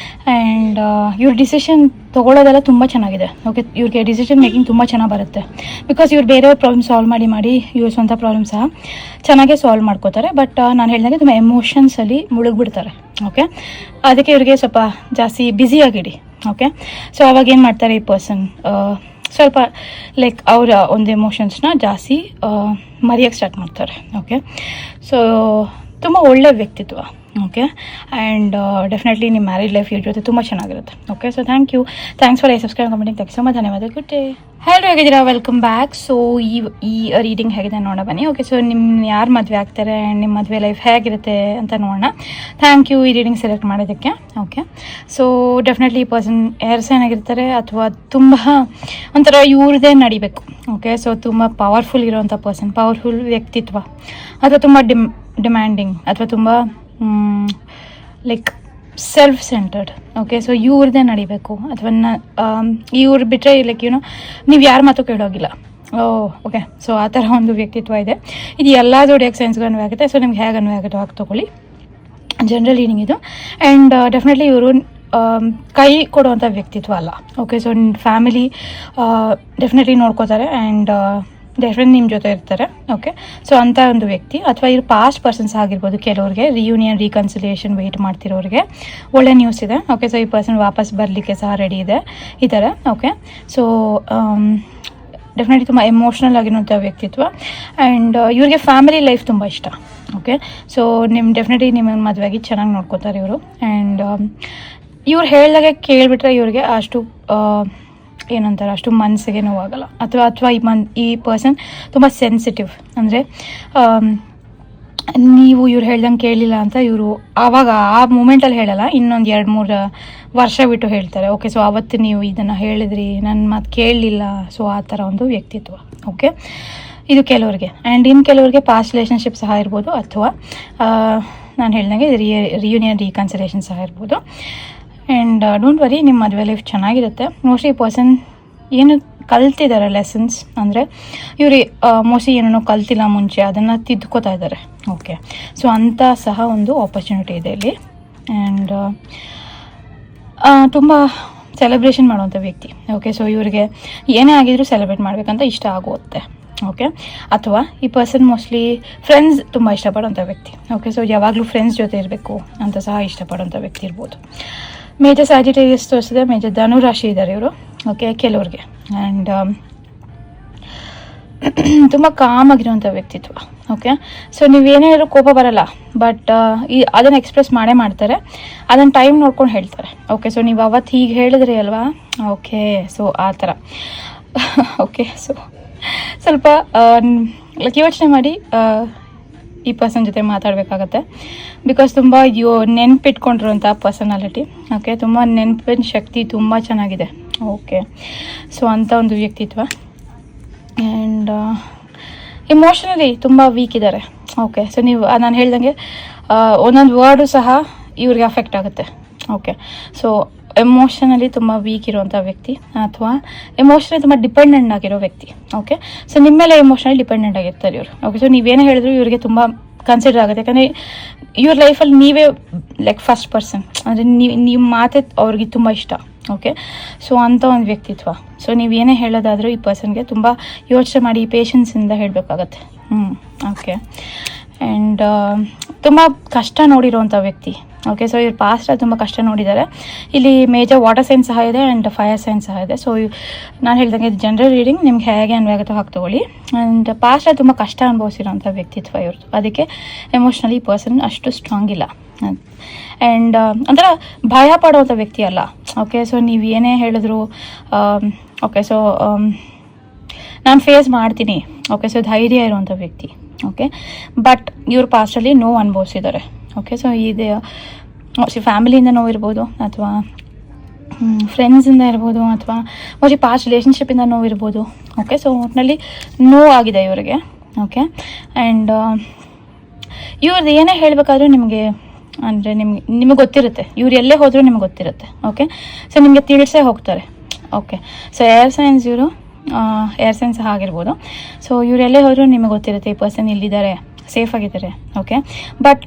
A: ಆ್ಯಂಡ್ ಇವ್ರ ಡಿಸಿಷನ್ ತೊಗೊಳ್ಳೋದೆಲ್ಲ ತುಂಬ ಚೆನ್ನಾಗಿದೆ. ಓಕೆ, ಇವ್ರಿಗೆ ಡಿಸಿಷನ್ ಮೇಕಿಂಗ್ ತುಂಬ ಚೆನ್ನಾಗಿ ಬರುತ್ತೆ. ಬಿಕಾಸ್ ಇವ್ರು ಬೇರೆಯವ್ರ ಪ್ರಾಬ್ಲಮ್ ಸಾಲ್ವ್ ಮಾಡಿ ಇವ್ರ ಸ್ವಂತ ಪ್ರಾಬ್ಲಮ್ ಸಹ ಚೆನ್ನಾಗೇ ಸಾಲ್ವ್ ಮಾಡ್ಕೋತಾರೆ. ಬಟ್ ನಾನು ಹೇಳ್ದಂಗೆ ತುಂಬ ಎಮೋಷನ್ಸಲ್ಲಿ ಮುಳುಗ್ಬಿಡ್ತಾರೆ. ಓಕೆ, ಅದಕ್ಕೆ ಇವ್ರಿಗೆ ಸ್ವಲ್ಪ ಜಾಸ್ತಿ ಬ್ಯುಸಿಯಾಗಿಡಿ. ಓಕೆ, ಸೊ ಅವಾಗ ಏನು ಮಾಡ್ತಾರೆ ಈ ಪರ್ಸನ್ ಸ್ವಲ್ಪ ಲೈಕ್ ಅವರ ಒಂದು ಎಮೋಷನ್ಸ್ನ ಜಾಸ್ತಿ ಮರೆಯೋಕ್ಕೆ ಸ್ಟಾರ್ಟ್ ಮಾಡ್ತಾರೆ. ಓಕೆ, ಸೊ ತುಂಬ ಒಳ್ಳೆಯ ವ್ಯಕ್ತಿತ್ವ. ಓಕೆ, ಆ್ಯಂಡ್ ಡೆಫಿನೆಟ್ಲಿ ನಿಮ್ಮ ಮ್ಯಾರೇಜ್ ಲೈಫ್ ಇವ್ರ ಜೊತೆ ತುಂಬ ಚೆನ್ನಾಗಿರುತ್ತೆ. Okay, so thanks for subscribe commenting. Thanks so much. ಧನ್ಯವಾದ. Good day. ಹಲೋ, ಹೇಗಿದ್ದೀರಾ? Welcome back. ಸೊ ಈ ರೀಡಿಂಗ್ ಹೇಗಿದೆ ನೋಡೋಣ ಬನ್ನಿ. ಓಕೆ, ಸೊ ನಿಮ್ಮ ಯಾರು ಮದುವೆ ಆಗ್ತಾರೆ ಆ್ಯಂಡ್ ನಿಮ್ಮ ಮದುವೆ ಲೈಫ್ ಹೇಗಿರುತ್ತೆ ಅಂತ ನೋಡೋಣ. ಥ್ಯಾಂಕ್ ಯು ಈ ರೀಡಿಂಗ್ ಸೆಲೆಕ್ಟ್ ಮಾಡೋದಕ್ಕೆ. ಓಕೆ, ಸೊ ಡೆಫಿನೆಟ್ಲಿ ಈ ಪರ್ಸನ್ ಏರ್ ಸೈನ್ ಆಗಿರ್ತಾರೆ, ಅಥವಾ ತುಂಬ ಒಂಥರ ಇವ್ರದ್ದೇ ನಡಿಬೇಕು. ಓಕೆ, ಸೊ ತುಂಬ ಪವರ್ಫುಲ್ ಇರೋವಂಥ ಪರ್ಸನ್, ಪವರ್ಫುಲ್ ವ್ಯಕ್ತಿತ್ವ, ಅಥವಾ ತುಂಬ ಡಿಮ್ಯಾಂಡಿಂಗ್, ಅಥವಾ ತುಂಬ like self centred. Okay, so ಇವ್ರದ್ದೇ ನಡಿಬೇಕು, ಅಥವಾ ಇವ್ರು ಬಿಟ್ಟರೆ ಲೈಕ್ ನೀವು ಯಾರ ಮಾತು ಕೇಳೋಗಿಲ್ಲ. ಓಕೆ, ಸೊ ಆ ಥರ ಒಂದು ವ್ಯಕ್ತಿತ್ವ ಇದೆ. ಇದು ಎಲ್ಲ ಜೋಡಿಯಾಗಿ ಸೈನ್ಸ್ಗೂ ಅನ್ವಯ ಆಗುತ್ತೆ. ಸೊ ನಿಮ್ಗೆ ಹೇಗೆ ಅನ್ವಯ ಆಗುತ್ತೋ ಹಾಗೆ ತೊಗೊಳ್ಳಿ. ಜನರಲ್ ರೀಡಿಂಗ್ ಇದು. ಆ್ಯಂಡ್ ಡೆಫಿನೆಟ್ಲಿ ಇವರು ಕೈ ಕೊಡುವಂಥ ವ್ಯಕ್ತಿತ್ವ ಅಲ್ಲ. ಓಕೆ, ಸೊ ಫ್ಯಾಮಿಲಿ ಡೆಫಿನೆಟ್ಲಿ ನೋಡ್ಕೋತಾರೆ, ಆ್ಯಂಡ್ ಡೆಫಿನೆಟ್ ನಿಮ್ಮ ಜೊತೆ ಇರ್ತಾರೆ. ಓಕೆ, ಸೊ ಅಂಥ ಒಂದು ವ್ಯಕ್ತಿ, ಅಥವಾ ಇವ್ರು ಪಾಸ್ಟ್ ಪರ್ಸನ್ಸ್ ಆಗಿರ್ಬೋದು. ಕೆಲವ್ರಿಗೆ ರಿಯೂನಿಯನ್, ರೀಕನ್ಸಿಲಿಯೇಷನ್ ವೆಯ್ಟ್ ಮಾಡ್ತಿರೋರಿಗೆ ಒಳ್ಳೆ ನ್ಯೂಸ್ ಇದೆ. ಓಕೆ, ಸೊ ಈ ಪರ್ಸನ್ ವಾಪಸ್ ಬರಲಿಕ್ಕೆ ಸಹ ರೆಡಿ ಇದೆ ಈ ಥರ. ಓಕೆ, ಸೊ ಡೆಫಿನೆಟ್ಲಿ ತುಂಬ ಎಮೋಷ್ನಲ್ ಆಗಿರುವಂಥ ವ್ಯಕ್ತಿತ್ವ. ಆ್ಯಂಡ್ ಇವ್ರಿಗೆ ಫ್ಯಾಮಿಲಿ ಲೈಫ್ ತುಂಬ ಇಷ್ಟ. ಓಕೆ, ಸೊ ಡೆಫಿನೆಟ್ಲಿ ನಿಮ್ಮ ಮದುವೆಯಾಗಿ ಚೆನ್ನಾಗಿ ನೋಡ್ಕೋತಾರೆ ಇವರು. ಆ್ಯಂಡ್ ಇವ್ರು ಹೇಳಿದಾಗೆ ಕೇಳಿಬಿಟ್ರೆ ಇವ್ರಿಗೆ ಅಷ್ಟು ಏನಂತಾರೆ, ಅಷ್ಟು ಮನಸ್ಸಿಗೆ ನೋವಾಗಲ್ಲ. ಅಥವಾ ಈ ಪರ್ಸನ್ ತುಂಬ ಸೆನ್ಸಿಟಿವ್. ಅಂದರೆ ನೀವು ಇವ್ರು ಹೇಳ್ದಂಗೆ ಕೇಳಲಿಲ್ಲ ಅಂತ ಇವರು ಆವಾಗ ಆ ಮೂಮೆಂಟಲ್ಲಿ ಹೇಳಲ್ಲ, ಇನ್ನೊಂದು 2-3 ವರ್ಷ ಬಿಟ್ಟು ಹೇಳ್ತಾರೆ. ಓಕೆ, ಸೊ ಆವತ್ತು ನೀವು ಇದನ್ನು ಹೇಳಿದ್ರಿ, ನನ್ನ ಮಾತು ಕೇಳಲಿಲ್ಲ. ಸೊ ಆ ಥರ ಒಂದು ವ್ಯಕ್ತಿತ್ವ. ಓಕೆ, ಇದು ಕೆಲವ್ರಿಗೆ. ಆ್ಯಂಡ್ ಇನ್ನು ಕೆಲವ್ರಿಗೆ ಪಾಸ್ಟ್ ರಿಲೇಷನ್ಶಿಪ್ ಸಹ ಇರ್ಬೋದು, ಅಥವಾ ನಾನು ಹೇಳ್ದಂಗೆ ರಿಯೂನಿಯನ್ ರೀಕನ್ಸಿಲೇಷನ್ ಸಹ ಇರ್ಬೋದು. ಆ್ಯಂಡ್ ಡೋಂಟ್ ವರಿ, ನಿಮ್ಮ ಮದುವೆ ಲೈಫ್ ಚೆನ್ನಾಗಿರುತ್ತೆ. ಮೋಸ್ಟ್ಲಿ ಈ ಪರ್ಸನ್ ಏನು ಕಲ್ತಿದ್ದಾರೆ ಲೆಸನ್ಸ್, ಅಂದರೆ ಇವರು ಮೋಸ್ಟ್ಲಿ ಏನೋ ಕಲ್ತಿಲ್ಲ ಮುಂಚೆ, ಅದನ್ನು ತಿದ್ಕೋತಾ ಇದ್ದಾರೆ. ಓಕೆ, ಸೊ ಅಂಥ ಸಹ ಒಂದು ಆಪರ್ಚುನಿಟಿ ಇದೆ ಇಲ್ಲಿ. ಆ್ಯಂಡ್ ತುಂಬ ಸೆಲೆಬ್ರೇಷನ್ ಮಾಡುವಂಥ ವ್ಯಕ್ತಿ. ಓಕೆ, ಸೊ ಇವರಿಗೆ ಏನೇ ಆಗಿದ್ರೂ ಸೆಲೆಬ್ರೇಟ್ ಮಾಡಬೇಕಂತ ಇಷ್ಟ ಆಗುತ್ತೆ. ಓಕೆ, ಅಥವಾ ಈ ಪರ್ಸನ್ ಮೋಸ್ಟ್ಲಿ ಫ್ರೆಂಡ್ಸ್ ತುಂಬ ಇಷ್ಟಪಡೋಂಥ ವ್ಯಕ್ತಿ. ಓಕೆ, ಸೊ ಯಾವಾಗಲೂ ಫ್ರೆಂಡ್ಸ್ ಜೊತೆ ಇರಬೇಕು ಅಂತ ಸಹ ಇಷ್ಟಪಡೋಂಥ ವ್ಯಕ್ತಿ ಇರ್ಬೋದು. ಮೇಜರ್ ಸ್ಯಾಜಿಟೇರಿಯಸ್ ತೋರಿಸಿದೆ, ಮೇಜರ್ ಧನು ರಾಶಿ ಇದ್ದಾರೆ ಇವರು. ಓಕೆ, ಕೆಲವ್ರಿಗೆ. ಆ್ಯಂಡ್ ತುಂಬ ಕಾಮ್ ಆಗಿರುವಂಥ ವ್ಯಕ್ತಿತ್ವ. ಓಕೆ, ಸೊ ನೀವೇನೇ ಹೇಳಿದ್ರು ಕೋಪ ಬರಲ್ಲ, ಬಟ್ ಅದನ್ನು ಎಕ್ಸ್ಪ್ರೆಸ್ ಮಾಡ್ತಾರೆ. ಅದನ್ನು ಟೈಮ್ ನೋಡ್ಕೊಂಡು ಹೇಳ್ತಾರೆ. ಓಕೆ, ಸೊ ನೀವು ಅವತ್ತು ಹೀಗೆ ಹೇಳಿದ್ರಿ ಅಲ್ವಾ, ಓಕೆ, ಸೊ ಆ ಥರ. ಓಕೆ, ಸೊ ಸ್ವಲ್ಪ ಯೋಚನೆ ಮಾಡಿ ಈ ಪರ್ಸನ್ ಜೊತೆ ಮಾತಾಡಬೇಕಾಗತ್ತೆ. ಬಿಕಾಸ್ ತುಂಬ ನೆನಪಿಟ್ಕೊಂಡಿರುವಂಥ ಪರ್ಸನಾಲಿಟಿ. ಓಕೆ, ತುಂಬ ನೆನಪಿನ ಶಕ್ತಿ ತುಂಬ ಚೆನ್ನಾಗಿದೆ. ಓಕೆ, ಸೊ ಅಂಥ ಒಂದು ವ್ಯಕ್ತಿತ್ವ. ಆ್ಯಂಡ್ ಇಮೋಷನಲಿ ತುಂಬ ವೀಕ್ ಇದ್ದಾರೆ. ಓಕೆ, ಸೊ ನೀವು ನಾನು ಹೇಳ್ದಂಗೆ ಒಂದೊಂದು ವರ್ಡು ಸಹ ಇವ್ರಿಗೆ ಅಫೆಕ್ಟ್ ಆಗುತ್ತೆ. ಓಕೆ, ಸೊ ಎಮೋಷನಲಿ ತುಂಬ ವೀಕ್ ಇರುವಂಥ ವ್ಯಕ್ತಿ, ಅಥವಾ ಎಮೋಷನಲಿ ತುಂಬ ಡಿಪೆಂಡೆಂಟ್ ಆಗಿರೋ ವ್ಯಕ್ತಿ. ಓಕೆ, ಸೊ ನಿಮ್ಮ ಮೇಲೆ ಎಮೋಷನಲಿ ಡಿಪೆಂಡೆಂಟ್ ಆಗಿರ್ತಾರೆ ಇವರು. ಓಕೆ, ಸೊ ನೀವೇನೇ ಹೇಳಿದ್ರು ಇವರಿಗೆ ತುಂಬ ಕನ್ಸಿಡರ್ ಆಗುತ್ತೆ. ಯಾಕಂದರೆ ಇವ್ರ ಲೈಫಲ್ಲಿ ನೀವೇ ಲೈಕ್ ಫಸ್ಟ್ ಪರ್ಸನ್, ಅಂದರೆ ನಿಮ್ಮ ಮಾತೇ ಅವ್ರಿಗೆ ತುಂಬ ಇಷ್ಟ. ಓಕೆ, ಸೊ ಅಂಥ ಒಂದು ವ್ಯಕ್ತಿತ್ವ. ಸೊ ನೀವೇನೇ ಹೇಳೋದಾದರೂ ಈ ಪರ್ಸನ್ಗೆ ತುಂಬ ಯೋಚನೆ ಮಾಡಿ ಪೇಷನ್ಸಿಂದ ಹೇಳಬೇಕಾಗತ್ತೆ. ಓಕೆ, ಆ್ಯಂಡ್ ತುಂಬ ಕಷ್ಟ ನೋಡಿರೋವಂಥ ವ್ಯಕ್ತಿ. ಓಕೆ, ಸೊ ಇವ್ರು ಪಾಸ್ಟಲ್ಲಿ ತುಂಬ ಕಷ್ಟ ನೋಡಿದ್ದಾರೆ. ಇಲ್ಲಿ ಮೇಜರ್ ವಾಟರ್ ಸೈನ್ ಸಹ ಇದೆ ಆ್ಯಂಡ್ ಫೈರ್ ಸೈನ್ ಸಹ ಇದೆ. ಸೊ ನಾನು ಹೇಳ್ದಂಗೆ ಇದು ಜನರಲ್ ರೀಡಿಂಗ್, ನಿಮ್ಗೆ ಹೇಗೆ ಅನ್ವಾಗುತ್ತೋ ಹಾಕಿ ತೊಗೊಳ್ಳಿ. ಆ್ಯಂಡ್ ಪಾಸ್ಟಲ್ಲಿ ತುಂಬ ಕಷ್ಟ ಅನುಭವಿಸಿರೋಂಥ ವ್ಯಕ್ತಿತ್ವ ಇವ್ರದ್ದು. ಅದಕ್ಕೆ ಎಮೋಷ್ನಲಿ ಈ ಪರ್ಸನ್ ಅಷ್ಟು ಸ್ಟ್ರಾಂಗ್ ಇಲ್ಲ. ಆ್ಯಂಡ್ ಒಂಥರ ಭಯ ಪಡೋವಂಥ ವ್ಯಕ್ತಿ ಅಲ್ಲ. ಓಕೆ, ಸೊ ನೀವು ಏನೇ ಹೇಳಿದ್ರು ಓಕೆ, ಸೊ ನಾನು ಫೇಸ್ ಮಾಡ್ತೀನಿ. ಓಕೆ, ಸೊ ಧೈರ್ಯ ಇರುವಂಥ ವ್ಯಕ್ತಿ. ಓಕೆ, ಬಟ್ ಇವ್ರ ಪಾಸ್ಟಲ್ಲಿ ನೋವು ಅನುಭವಿಸಿದ್ದಾರೆ. ಓಕೆ, ಸೊ ಇದು ಫ್ಯಾಮಿಲಿಯಿಂದ ನೋವು ಇರ್ಬೋದು, ಅಥವಾ ಫ್ರೆಂಡ್ಸಿಂದ ಇರ್ಬೋದು, ಅಥವಾ ಮೋಸ್ಟ್ಲಿ ಪಾಸ್ಟ್ ರಿಲೇಷನ್ಶಿಪ್ಪಿಂದ ನೋವು ಇರ್ಬೋದು. ಓಕೆ, ಸೊ ಒಟ್ಟಿನಲ್ಲಿ ನೋವು ಆಗಿದೆ ಇವರಿಗೆ. ಓಕೆ, ಆ್ಯಂಡ್ ಇವ್ರದ್ದು ಏನೇ ಹೇಳಬೇಕಾದ್ರೂ ನಿಮಗೆ, ಅಂದರೆ ನಿಮಗೆ ಗೊತ್ತಿರುತ್ತೆ, ಇವ್ರು ಎಲ್ಲೇ ಹೋದರೂ ನಿಮ್ಗೆ ಗೊತ್ತಿರುತ್ತೆ. ಓಕೆ, ಸೊ ನಿಮಗೆ ತಿಳಿಸೇ ಹೋಗ್ತಾರೆ. ಓಕೆ, ಸೊ ಏರ್ ಸೈನ್ಸ್ ಇವರು, ಏರ್ ಸೈನ್ಸ್ ಆಗಿರ್ಬೋದು. ಸೊ ಇವರೆಲ್ಲೇ ಹೋದರೂ ನಿಮಗೆ ಗೊತ್ತಿರುತ್ತೆ ಈ ಪರ್ಸನ್ ಇಲ್ಲಿದ್ದಾರೆ, ಸೇಫ್ ಆಗಿದ್ದಾರೆ. ಓಕೆ, ಬಟ್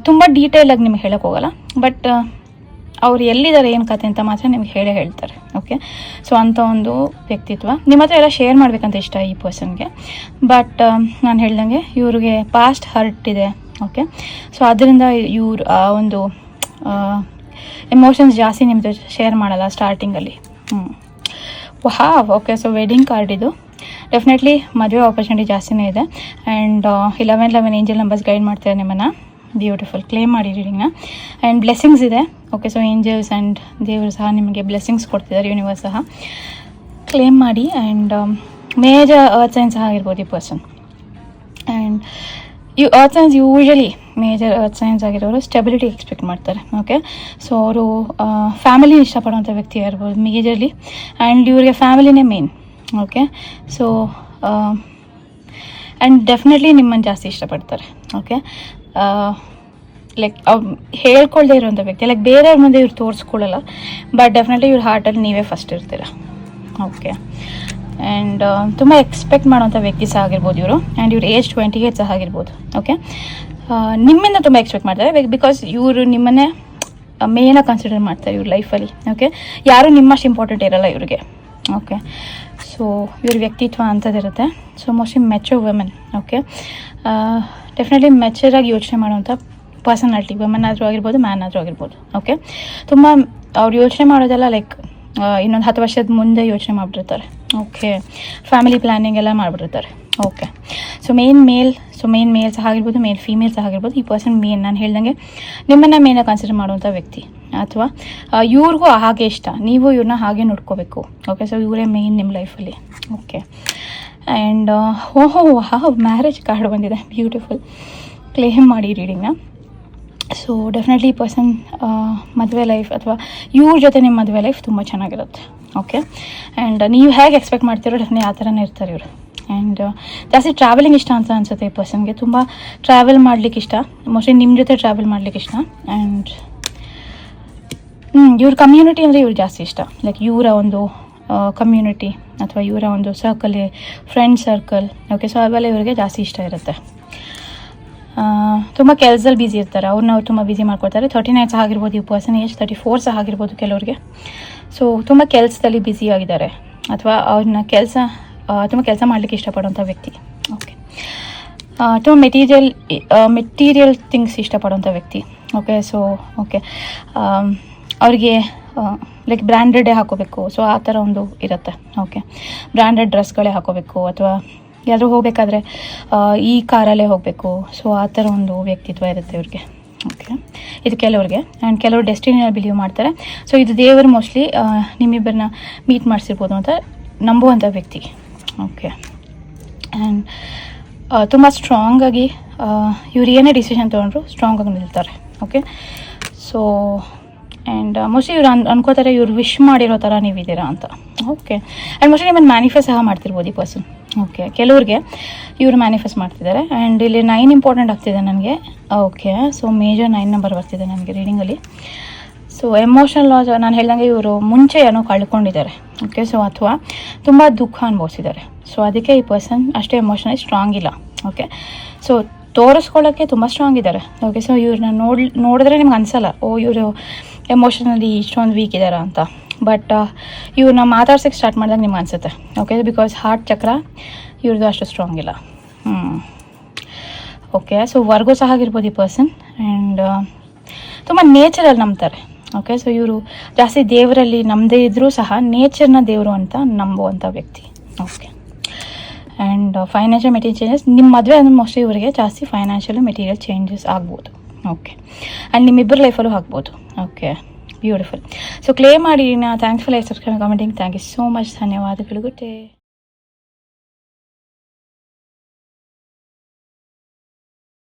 A: ತುಂಬ ಡೀಟೇಲಾಗಿ ನಿಮ್ಗೆ ಹೇಳೋಕ್ಕೆ ಹೋಗಲ್ಲ, ಬಟ್ ಅವ್ರು ಎಲ್ಲಿದ್ದಾರೆ ಏನು ಕತೆ ಅಂತ ಮಾತ್ರ ನಿಮ್ಗೆ ಹೇಳ್ತಾರೆ. ಓಕೆ, ಸೊ ಅಂಥ ಒಂದು ವ್ಯಕ್ತಿತ್ವ. ನಿಮ್ಮ ಹತ್ರ ಎಲ್ಲ ಶೇರ್ ಮಾಡಬೇಕಂತ ಇಷ್ಟ ಈ ಪರ್ಸನ್ಗೆ, ಬಟ್ ನಾನು ಹೇಳ್ದಂಗೆ ಇವ್ರಿಗೆ ಪಾಸ್ಟ್ ಹರ್ಟ್ ಇದೆ. ಓಕೆ, ಸೊ ಅದರಿಂದ ಇವ್ರು ಒಂದು ಎಮೋಷನ್ಸ್ ಜಾಸ್ತಿ ನಿಮ್ಮ ಜೊತೆ ಶೇರ್ ಮಾಡಲ್ಲ ಸ್ಟಾರ್ಟಿಂಗಲ್ಲಿ. ಓಕೆ, ಸೊ ವೆಡ್ಡಿಂಗ್ ಕಾರ್ಡ್ ಇದು. ಡೆಫಿನೆಟ್ಲಿ ಮದುವೆ ಆಪರ್ಚುನಿಟಿ ಜಾಸ್ತಿನೇ ಇದೆ. ಆ್ಯಂಡ್ 11 ಏಂಜಲ್ ನಂಬರ್ಸ್ ಗೈಡ್ ಮಾಡ್ತಾರೆ ನಿಮ್ಮನ್ನು. ಬ್ಯೂಟಿಫುಲ್, ಕ್ಲೇಮ್ ಮಾಡಿ ರೀಡಿಂಗ್ನ. ಆ್ಯಂಡ್ ಬ್ಲೆಸ್ಸಿಂಗ್ಸ್ ಇದೆ. ಓಕೆ, ಸೊ ಏಂಜಲ್ಸ್ ಆ್ಯಂಡ್ ದೇವರು ಸಹ ನಿಮಗೆ ಬ್ಲೆಸ್ಸಿಂಗ್ಸ್ ಕೊಡ್ತಿದ್ದಾರೆ, ಯೂನಿವರ್ಸ್ ಸಹ ಕ್ಲೇಮ್ ಮಾಡಿ. ಆ್ಯಂಡ್ ಮೇಜರ್ ಅರ್ತ್ ಸೈನ್ಸ್ ಸಹ ಆಗಿರ್ಬೋದು ಈ person. And earth signs usually major earth signs ಆಗಿರೋರು ಸ್ಟೆಬಿಲಿಟಿ ಎಕ್ಸ್ಪೆಕ್ಟ್ ಮಾಡ್ತಾರೆ. ಓಕೆ, ಸೊ ಅವರು ಫ್ಯಾಮಿಲಿ ಇಷ್ಟಪಡುವಂಥ ವ್ಯಕ್ತಿ ಇರ್ಬೋದು ಮೇಜರ್ಲಿ. ಆ್ಯಂಡ್ ಇವ್ರಿಗೆ ಫ್ಯಾಮಿಲಿನೇ main. Okay, so and definitely ನಿಮ್ಮನ್ನು ಜಾಸ್ತಿ ಇಷ್ಟಪಡ್ತಾರೆ. ಓಕೆ, ಲೈಕ್ ಹೇಳ್ಕೊಳ್ದೇ ಇರೋವಂಥ ವ್ಯಕ್ತಿ, ಲೈಕ್ ಬೇರೆಯವ್ರ ಮುಂದೆ ಇವ್ರು ತೋರಿಸ್ಕೊಳ್ಳಲ್ಲ, ಬಟ್ ಡೆಫಿನೆಟ್ಲಿ ಇವ್ರ ಹಾರ್ಟಲ್ಲಿ ನೀವೇ ಫಸ್ಟ್ ಇರ್ತೀರ. ಓಕೆ, ಆ್ಯಂಡ್ ತುಂಬ ಎಕ್ಸ್ಪೆಕ್ಟ್ ಮಾಡೋವಂಥ ವ್ಯಕ್ತಿ ಸಹ ಆಗಿರ್ಬೋದು ಇವರು. ಆ್ಯಂಡ್ ಇವ್ರ ಏಜ್ 28 ಸಹ ಆಗಿರ್ಬೋದು. ಓಕೆ, ನಿಮ್ಮಿಂದ ತುಂಬ ಎಕ್ಸ್ಪೆಕ್ಟ್ ಮಾಡ್ತಾರೆ, ಬಿಕಾಸ್ ಇವರು ನಿಮ್ಮನ್ನೇ ಮೇನಾಗಿ ಕನ್ಸಿಡರ್ ಮಾಡ್ತಾರೆ ಇವ್ರ ಲೈಫಲ್ಲಿ. ಓಕೆ, ಯಾರೂ ನಿಮ್ಮಷ್ಟು ಇಂಪಾರ್ಟೆಂಟ್ ಇರಲ್ಲ ಇವ್ರಿಗೆ. ಓಕೆ, ಸೊ ಇವ್ರ ವ್ಯಕ್ತಿತ್ವ ಅಂಥದ್ದಿರುತ್ತೆ. So mostly mature women. Okay, definitely ಮೆಚೂರಾಗಿ ಯೋಚನೆ ಮಾಡುವಂಥ ಪರ್ಸನಾಲಿಟಿ, ವುಮೆನ್ ಆದರೂ ಆಗಿರ್ಬೋದು, ಮ್ಯಾನ್ ಆದರೂ ಆಗಿರ್ಬೋದು. ಓಕೆ, ತುಂಬ ಅವ್ರು ಯೋಚನೆ ಮಾಡೋದೆಲ್ಲ ಲೈಕ್ ಇನ್ನೊಂದು 10 ವರ್ಷದ ಮುಂದೆ ಯೋಚನೆ ಮಾಡಿಬಿಟ್ಟಿರ್ತಾರೆ. ಓಕೆ, ಫ್ಯಾಮಿಲಿ ಪ್ಲ್ಯಾನಿಂಗ್ ಎಲ್ಲ ಮಾಡಿಬಿಟ್ಟಿರ್ತಾರೆ. ಓಕೆ, ಸೊ ಮೇನ್ ಮೇಲ್ ಸಹ ಆಗಿರ್ಬೋದು, ಮೇಲ್ ಫೀಮೇಲ್ ಸಹ ಆಗಿರ್ಬೋದು. ಈ ಪರ್ಸನ್ ಮೇನ್, ನಾನು ಹೇಳ್ದಂಗೆ ನಿಮ್ಮನ್ನು ಮೇನಾಗಿ ಕನ್ಸಿಡರ್ ಮಾಡುವಂಥ ವ್ಯಕ್ತಿ, ಅಥವಾ ಇವ್ರಿಗೂ ಹಾಗೆ ಇಷ್ಟ, ನೀವು ಇವ್ರನ್ನ ಹಾಗೆ ನೋಡ್ಕೋಬೇಕು. ಓಕೆ, ಸೊ ಇವರೇ ಮೇನ್ ನಿಮ್ಮ ಲೈಫಲ್ಲಿ. ಓಕೆ, ಆ್ಯಂಡ್ ಮ್ಯಾರೇಜ್ ಕಾರ್ಡ್ ಬಂದಿದೆ, ಬ್ಯೂಟಿಫುಲ್. ಕ್ಲೇಮ್ ಮಾಡಿ ರೀಡಿಂಗ್ನ. ಸೊ ಡೆಫಿನೆಟ್ಲಿ ಈ ಪರ್ಸನ್ ಮದುವೆ ಲೈಫ್ ಅಥವಾ ಇವ್ರ ಜೊತೆ ನಿಮ್ಮ ಮದುವೆ ಲೈಫ್ ತುಂಬ ಚೆನ್ನಾಗಿರುತ್ತೆ. ಓಕೆ, ಆ್ಯಂಡ್ ನೀವು ಹೇಗೆ ಎಕ್ಸ್ಪೆಕ್ಟ್ ಮಾಡ್ತೀರೋ ಡೆಫಿನೆಟ್ಲಿ ಆ ಥರನೇ ಇರ್ತಾರೆ ಇವರು. ಆ್ಯಂಡ್ ಜಾಸ್ತಿ ಟ್ರಾವೆಲಿಂಗ್ ಇಷ್ಟ ಅಂತ ಅನಿಸುತ್ತೆ ಈ ಪರ್ಸನ್ಗೆ. ತುಂಬ ಟ್ರಾವೆಲ್ ಮಾಡಲಿಕ್ಕೆ ಇಷ್ಟ, ಮೋಸ್ಟ್ಲಿ ನಿಮ್ಮ ಜೊತೆ ಟ್ರಾವೆಲ್ ಮಾಡಲಿಕ್ಕೆ ಇಷ್ಟ. ಆ್ಯಂಡ್ ಇವ್ರ ಕಮ್ಯುನಿಟಿ ಅಂದರೆ ಇವ್ರು ಜಾಸ್ತಿ ಇಷ್ಟ. ಲೈಕ್ ಇವರ ಒಂದು ಕಮ್ಯುನಿಟಿ ಅಥವಾ ಇವರ ಒಂದು circle, friend circle. Okay, so ಅವೆಲ್ಲ ಇವರಿಗೆ ಜಾಸ್ತಿ ಇಷ್ಟ ಇರುತ್ತೆ. ತುಂಬ ಕೆಲಸದಲ್ಲಿ ಬ್ಯುಸಿ ಇರ್ತಾರೆ, ಅವ್ರು ತುಂಬ ಬ್ಯುಸಿ ಮಾಡ್ಕೊಳ್ತಾರೆ. 39 ಸಹ ಆಗಿರ್ಬೋದು ಈ ಪರ್ಸನ್ ಏಜ್, 34 ಸಹ ಆಗಿರ್ಬೋದು ಕೆಲವ್ರಿಗೆ. ಸೊ ತುಂಬ ಕೆಲಸದಲ್ಲಿ ಬ್ಯುಸಿ ಆಗಿದ್ದಾರೆ, ಅಥವಾ ಅವ್ರನ್ನ ತುಂಬ ಕೆಲಸ ಮಾಡಲಿಕ್ಕೆ ಇಷ್ಟಪಡುವಂಥ ವ್ಯಕ್ತಿ. ಓಕೆ, ತುಂಬ ಮೆಟೀರಿಯಲ್ ಥಿಂಗ್ಸ್ ಇಷ್ಟಪಡುವಂಥ ವ್ಯಕ್ತಿ. ಓಕೆ, ಸೊ ಓಕೆ, ಅವ್ರಿಗೆ ಲೈಕ್ ಬ್ರ್ಯಾಂಡೆಡೇ ಹಾಕೋಬೇಕು, ಸೊ ಆ ಥರ ಒಂದು ಇರುತ್ತೆ. ಓಕೆ, ಬ್ರ್ಯಾಂಡೆಡ್ ಡ್ರೆಸ್ಗಳೇ ಹಾಕೋಬೇಕು, ಅಥವಾ ಯಾರು ಹೋಗಬೇಕಾದ್ರೆ ಈ ಕಾರಲ್ಲೇ ಹೋಗಬೇಕು. ಸೊ ಆ ಥರ ಒಂದು ವ್ಯಕ್ತಿತ್ವ ಇರುತ್ತೆ ಇವ್ರಿಗೆ. ಓಕೆ, ಇದು ಕೆಲವ್ರಿಗೆ. ಆ್ಯಂಡ್ ಕೆಲವರು ಡೆಸ್ಟಿನಿಯಲ್ಲಿ ಬಿಲೀವ್ ಮಾಡ್ತಾರೆ. ಸೊ ಇದು ದೇವರು ಮೋಸ್ಟ್ಲಿ ನಿಮ್ಮಿಬ್ಬರನ್ನ ಮೀಟ್ ಮಾಡಿಸಿರ್ಬೋದು ಅಂತ ನಂಬುವಂಥ ವ್ಯಕ್ತಿ. ಓಕೆ, ಆ್ಯಂಡ್ ತುಂಬ ಸ್ಟ್ರಾಂಗಾಗಿ ಇವ್ರು ಏನೇ ಡಿಸಿಷನ್ ತೊಗೊಂಡ್ರು ಸ್ಟ್ರಾಂಗಾಗಿ ನಿಲ್ತಾರೆ. ಓಕೆ, ಸೊ ಆ್ಯಂಡ್ ಮೋಸ್ಟ್ಲಿ ಇವ್ರು ಅನ್ಕೋತಾರೆ ಇವ್ರು ವಿಶ್ ಮಾಡಿರೋ ಥರ ನೀವಿದ್ದೀರಾ ಅಂತ. ಓಕೆ, ಆ್ಯಂಡ್ ಮೋಸ್ಟ್ಲಿ ನಿಮ್ಮನ್ನು ಮ್ಯಾನಿಫೆಸ್ಟ್ ಸಹ ಮಾಡ್ತಿರ್ಬೋದು ಈ ಪರ್ಸನ್. ಓಕೆ, ಕೆಲವ್ರಿಗೆ ಇವರು ಮ್ಯಾನಿಫೆಸ್ಟ್ ಮಾಡ್ತಿದ್ದಾರೆ. ಆ್ಯಂಡ್ ಇಲ್ಲಿ 9 ಇಂಪಾರ್ಟೆಂಟ್ ಆಗ್ತಿದೆ ನನಗೆ. ಓಕೆ, ಸೊ ಮೇಜರ್ 9 ನಂಬರ್ ಬರ್ತಿದೆ ನನಗೆ ರೀಡಿಂಗಲ್ಲಿ. ಸೊ ಎಮೋಷನಲ್ ಲಾಸ್, ನಾನು ಹೇಳ್ದಂಗೆ ಇವರು ಮುಂಚೆ ಏನೋ ಕಳ್ಕೊಂಡಿದ್ದಾರೆ. ಓಕೆ, ಸೊ ಅಥವಾ ತುಂಬ ದುಃಖ ಅನುಭವಿಸಿದ್ದಾರೆ. ಸೊ ಅದಕ್ಕೆ ಈ ಪರ್ಸನ್ ಅಷ್ಟೇ ಎಮೋಷನಲಿ ಸ್ಟ್ರಾಂಗ್ ಇಲ್ಲ. ಓಕೆ, ಸೊ ತೋರಿಸ್ಕೊಳ್ಳೋಕ್ಕೆ ತುಂಬ ಸ್ಟ್ರಾಂಗ್ ಇದ್ದಾರೆ. ಓಕೆ, ಸೊ ಇವ್ರನ್ನ ನೋಡಿದ್ರೆ ನಿಮ್ಗೆ ಅನಿಸಲ್ಲ ಇವರು ಎಮೋಷನಲಿ ಇಷ್ಟೊಂದು ವೀಕ್ ಇದ್ದಾರಾ ಅಂತ. ಬಟ್ ಇವ್ರನ್ನ ಮಾತಾಡ್ಸೋಕ್ಕೆ ಸ್ಟಾರ್ಟ್ ಮಾಡಿದಾಗ ನಿಮ್ಗೆ ಅನಿಸುತ್ತೆ. ಓಕೆ, ಬಿಕಾಸ್ ಹಾರ್ಟ್ ಚಕ್ರ ಇವ್ರದ್ದು ಅಷ್ಟು ಸ್ಟ್ರಾಂಗ್ ಇಲ್ಲ. ಓಕೆ, ಸೊ ವರ್ಗೋ ಸಹ ಆಗಿರ್ಬೋದು ಈ ಪರ್ಸನ್. ಆ್ಯಂಡ್ ತುಂಬ ನೇಚರಲ್ಲಿ ನಂಬ್ತಾರೆ. ಓಕೆ, ಸೊ ಇವರು ಜಾಸ್ತಿ ದೇವರಲ್ಲಿ ನಂಬದೇ ಇದ್ದರೂ ಸಹ ನೇಚರ್ನ ದೇವರು ಅಂತ ನಂಬುವಂಥ ವ್ಯಕ್ತಿ. Okay, and financial material changes, ನಿಮ್ಮ ಮದುವೆ ಅಂದರೆ ಮೋಸ್ಟ್ಲಿ ಇವರಿಗೆ ಜಾಸ್ತಿ ಫೈನಾನ್ಷಿಯಲ್ ಮೆಟೀರಿಯಲ್ ಚೇಂಜಸ್ ಆಗ್ಬೋದು. ಓಕೆ, ಆ್ಯಂಡ್ ನಿಮ್ಮಿಬ್ಬರ ಲೈಫಲ್ಲೂ ಆಗ್ಬೋದು. Okay, beautiful. ಸೊ ಕ್ಲೇಮ್ ಮಾಡಿ. Thanks for like, subscribe, commenting. Thank you so much. ಧನ್ಯವಾದಗಳು. Good day.